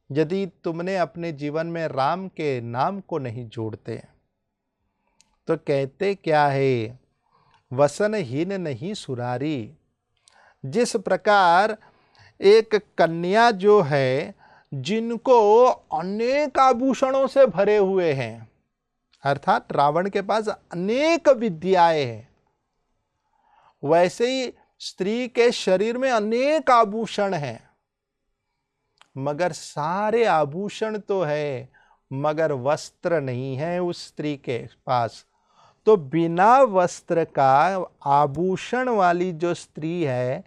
यदि तुमने अपने जीवन में राम के नाम को नहीं जोड़ते। तो कहते क्या है, वसन हीन नहीं सुरारी। जिस प्रकार एक कन्या जो है, जिनको अनेक आभूषणों से भरे हुए हैं, अर्थात रावण के पास अनेक विद्याएं हैं, वैसे ही स्त्री के शरीर में अनेक आभूषण हैं, मगर सारे आभूषण तो है, मगर वस्त्र नहीं है उस स्त्री के पास। तो बिना वस्त्र का आभूषण वाली जो स्त्री है,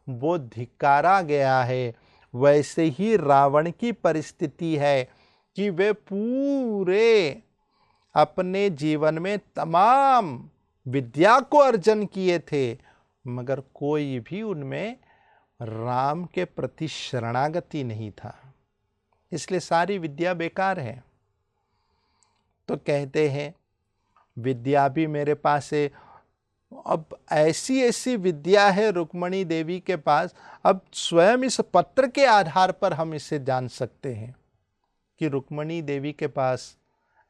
वो धिक्कारा गया है। वैसे ही रावण की परिस्थिति है कि वे पूरे अपने जीवन में तमाम विद्या को अर्जन किए थे, मगर कोई भी उनमें राम के प्रति शरणागति नहीं था, इसलिए सारी विद्या बेकार है। तो कहते हैं विद्या भी मेरे पास है। अब ऐसी ऐसी विद्या है रुक्मणी देवी के पास। अब स्वयं इस पत्र के आधार पर हम इसे जान सकते हैं कि रुक्मणी देवी के पास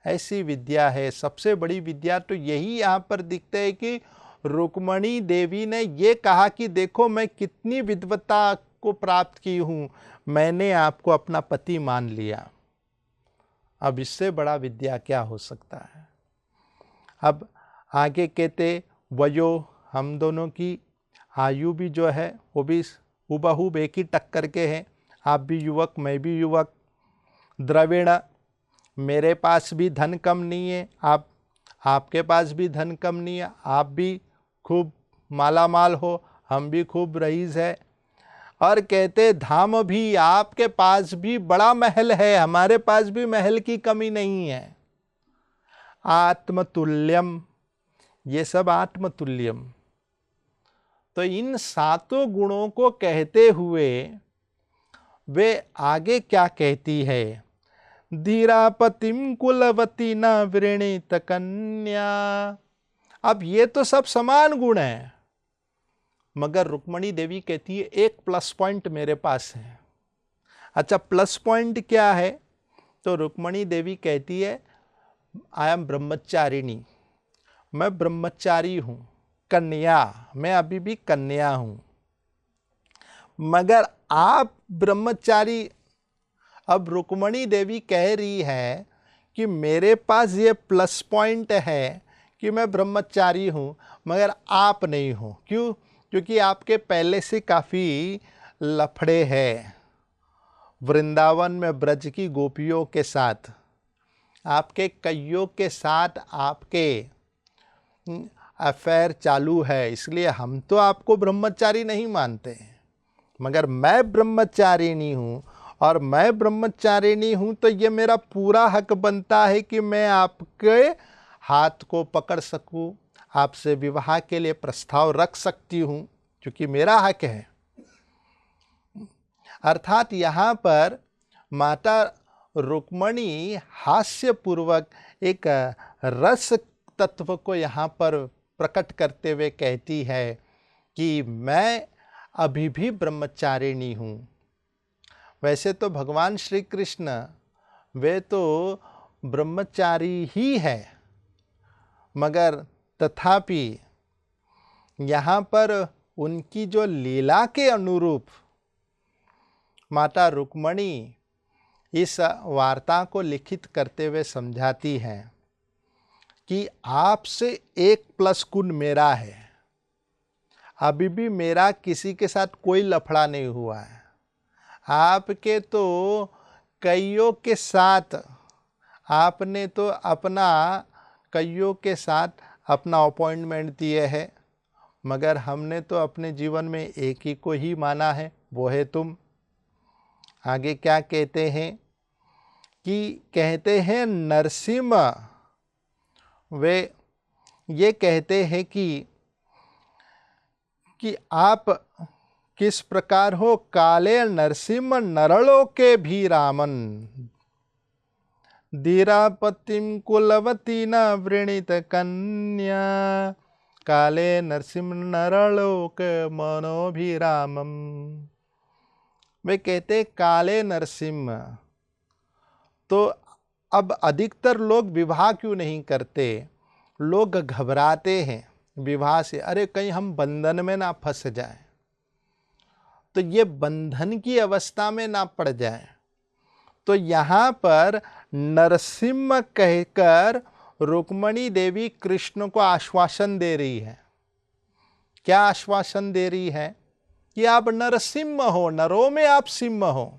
ऐसी विद्या है। सबसे बड़ी विद्या तो यही यहाँ पर दिखते है कि रुक्मणी देवी ने ये कहा कि देखो मैं कितनी विद्वता को प्राप्त की हूँ, मैंने आपको अपना पति मान लिया। अब इससे बड़ा विद्या क्या हो सकता है। अब आगे कहते वयो, हम दोनों की आयु भी जो है वो भी हुबहू एक ही टक्कर के हैं। आप भी युवक, मैं भी युवक। द्रविण, मेरे पास भी धन कम नहीं है, आपके पास भी धन कम नहीं है, आप भी खूब माला माल हो, हम भी खूब रईस है। और कहते धाम भी आपके पास भी बड़ा महल है, हमारे पास भी महल की कमी नहीं है। आत्मतुल्यम, ये सब आत्मतुल्यम। तो इन सातों गुणों को कहते हुए वे आगे क्या कहती है, धीरापतिम कुलवती न वृणीत कन्या। अब ये तो सब समान गुण है, मगर रुक्मणी देवी कहती है एक प्लस पॉइंट मेरे पास है। अच्छा, प्लस पॉइंट क्या है? तो रुक्मणी देवी कहती है आई एम ब्रह्मचारिणी, मैं ब्रह्मचारी हूँ, कन्या, मैं अभी भी कन्या हूँ, मगर आप ब्रह्मचारी। अब रुक्मणी देवी कह रही है कि मेरे पास ये प्लस पॉइंट है कि मैं ब्रह्मचारी हूँ, मगर आप नहीं हो। क्यों? क्योंकि आपके पहले से काफ़ी लफड़े हैं वृंदावन में ब्रज की गोपियों के साथ, आपके कईयों के साथ आपके अफेयर चालू है, इसलिए हम तो आपको ब्रह्मचारी नहीं मानते, मगर मैं ब्रह्मचारिणी हूँ। और मैं ब्रह्मचारिणी हूँ तो ये मेरा पूरा हक बनता है कि मैं आपके हाथ को पकड़ सकूँ, आपसे विवाह के लिए प्रस्ताव रख सकती हूँ, क्योंकि मेरा हक है। अर्थात यहाँ पर माता रुक्मणी हास्यपूर्वक एक रस तत्व को यहाँ पर प्रकट करते हुए कहती है कि मैं अभी भी ब्रह्मचारिणी हूँ। वैसे तो भगवान श्री कृष्ण वे तो ब्रह्मचारी ही है, मगर तथापि यहाँ पर उनकी जो लीला के अनुरूप माता रुक्मणी इस वार्ता को लिखित करते हुए समझाती हैं कि आपसे एक प्लस गुण मेरा है, अभी भी मेरा किसी के साथ कोई लफड़ा नहीं हुआ है। आपके तो कईयों के साथ आपने तो कईयों के साथ अपना अपॉइंटमेंट दिए है, मगर हमने तो अपने जीवन में एक ही को ही माना है, वो है तुम। आगे क्या कहते हैं कि कहते हैं नरसिम्हा, वे ये कहते हैं कि आप किस प्रकार हो, काले नरसिम्ह नरलों के भी रामन, धीरापतिम कुलवती न वृणीत कन्या, काले नरसिम्ह नरलों के मनोभिरामम। वे कहते काले नरसिम्ह। तो अब अधिकतर लोग विवाह क्यों नहीं करते? लोग घबराते हैं विवाह से, अरे कहीं हम बंधन में ना फंस जाएं, तो ये बंधन की अवस्था में ना पड़ जाए। तो यहाँ पर नरसिम्ह कहकर रुक्मणी देवी कृष्ण को आश्वासन दे रही है। क्या आश्वासन दे रही है? कि आप नरसिम्ह हो, नरों में आप सिंह हो,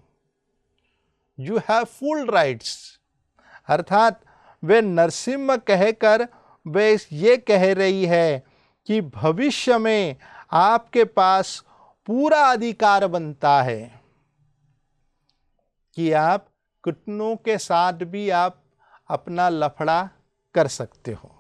यू हैव फुल राइट्स। अर्थात वे नरसिम्ह कहकर वे ये कह रही है कि भविष्य में आपके पास पूरा अधिकार बनता है कि आप कितनों के साथ भी आप अपना लफड़ा कर सकते हो।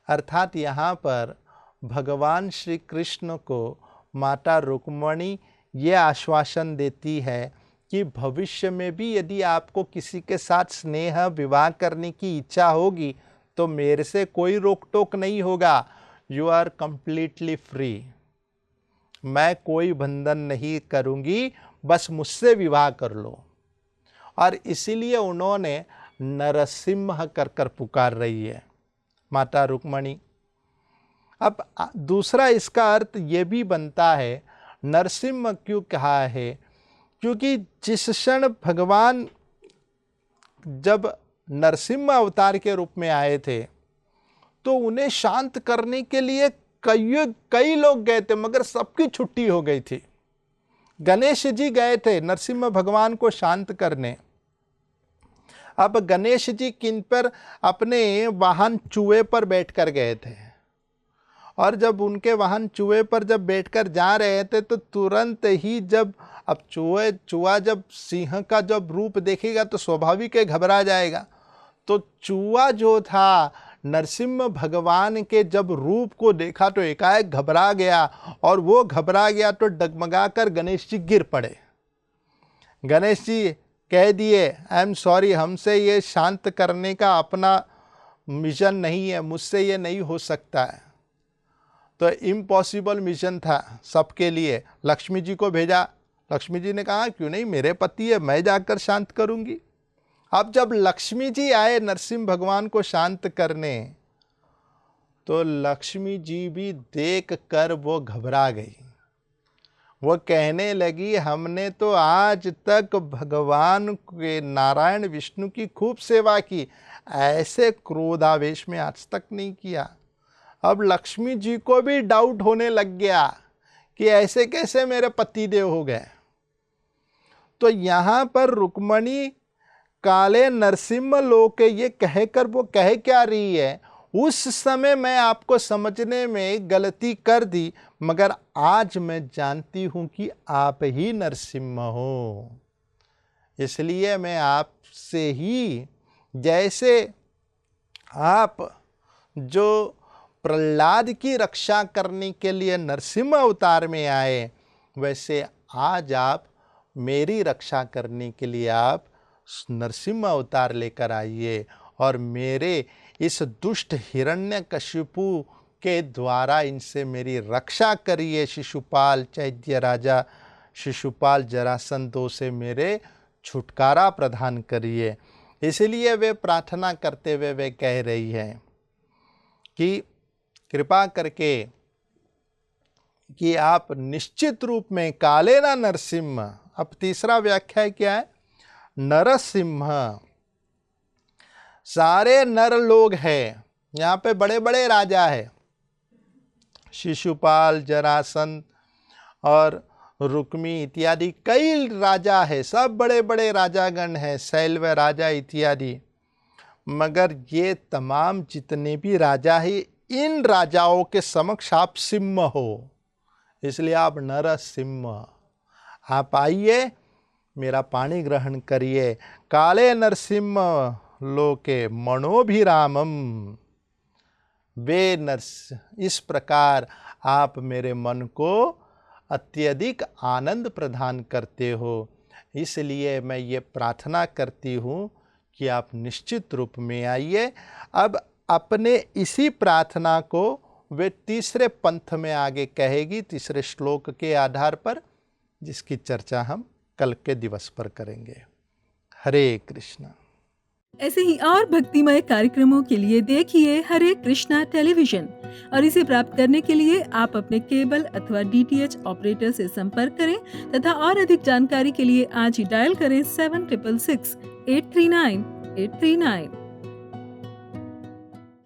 अर्थात यहाँ पर भगवान श्री कृष्ण को माता रुक्मणी ये आश्वासन देती है कि भविष्य में भी यदि आपको किसी के साथ स्नेह विवाह करने की इच्छा होगी तो मेरे से कोई रोक टोक नहीं होगा। यू आर कंप्लीटली फ्री, मैं कोई बंधन नहीं करूँगी, बस मुझसे विवाह कर लो। और इसीलिए उन्होंने नरसिम्ह कर कर पुकार रही है माता रुक्मणी। अब दूसरा इसका अर्थ ये भी बनता है, नरसिम्ह क्यों कहा है? क्योंकि जिस क्षण भगवान जब नरसिम्ह अवतार के रूप में आए थे तो उन्हें शांत करने के लिए कई लोग गए थे, मगर सबकी छुट्टी हो गई थी। गणेश जी गए थे नरसिम्ह भगवान को शांत करने, अब गणेश जी किन पर, अपने वाहन चूहे पर बैठकर गए थे, और जब उनके वाहन चूहे पर जब बैठकर जा रहे थे तो तुरंत ही जब अब चूहा जब सिंह का जब रूप देखेगा तो स्वाभाविक है घबरा जाएगा। तो चूहा जो था नरसिम्हा भगवान के जब रूप को देखा तो एकाएक घबरा गया, और वो घबरा गया तो डगमगा कर गणेश जी गिर पड़े। गणेश जी कह दिए, आई एम सॉरी, हमसे ये शांत करने का अपना मिशन नहीं है, मुझसे ये नहीं हो सकता है। तो इम्पॉसिबल मिशन था सबके लिए। लक्ष्मी जी को भेजा, लक्ष्मी जी ने कहा क्यों नहीं, मेरे पति है, मैं जाकर शांत करूंगी। अब जब लक्ष्मी जी आए नरसिंह भगवान को शांत करने, तो लक्ष्मी जी भी देख कर वो घबरा गई। वो कहने लगी, हमने तो आज तक भगवान के नारायण विष्णु की खूब सेवा की, ऐसे क्रोधावेश में आज तक नहीं किया। अब लक्ष्मी जी को भी डाउट होने लग गया कि ऐसे कैसे मेरे पतिदेव हो गए। तो यहाँ पर रुक्मणी काले नरसिम्हा लोके ये कहकर वो कह क्या रही है, उस समय मैं आपको समझने में गलती कर दी, मगर आज मैं जानती हूँ कि आप ही नरसिम्हा हो। इसलिए मैं आपसे ही, जैसे आप जो प्रहलाद की रक्षा करने के लिए नरसिम्हा अवतार में आए, वैसे आज आप मेरी रक्षा करने के लिए आप नरसिम्हा अवतार लेकर आइए, और मेरे इस दुष्ट हिरण्यकशिपु के द्वारा इनसे मेरी रक्षा करिए। शिशुपाल चैत्य राजा, शिशुपाल जरासंधों से मेरे छुटकारा प्रदान करिए। इसलिए वे प्रार्थना करते हुए वे कह रही हैं कि कृपा करके कि आप निश्चित रूप में काले ना नरसिम्हा। अब तीसरा व्याख्या क्या है, नरसिम्हा। सारे नर लोग हैं, यहाँ पे बड़े बड़े राजा है, शिशुपाल, जरासंध और रुक्मी इत्यादि कई राजा है, सब बड़े बड़े राजागण हैं, शैल्व राजा इत्यादि। मगर ये तमाम जितने भी राजा हैं, इन राजाओं के समक्ष आप सिंह हो, इसलिए आप नरसिम्हा। आप आइए, मेरा पानी ग्रहण करिए। काले नरसिम्हा लोके मनोभिरामम। वे नरस, इस प्रकार आप मेरे मन को अत्यधिक आनंद प्रदान करते हो। इसलिए मैं ये प्रार्थना करती हूँ कि आप निश्चित रूप में आइए। अब अपने इसी प्रार्थना को वे तीसरे पंथ में आगे कहेगी, तीसरे श्लोक के आधार पर, जिसकी चर्चा हम कल के दिवस पर करेंगे। हरे कृष्णा। ऐसे ही और भक्तिमय कार्यक्रमों के लिए देखिए हरे कृष्णा टेलीविजन, और इसे प्राप्त करने के लिए आप अपने केबल अथवा DTH ऑपरेटर से संपर्क करें तथा और अधिक जानकारी के लिए आज ही डायल करें 7666 839 839।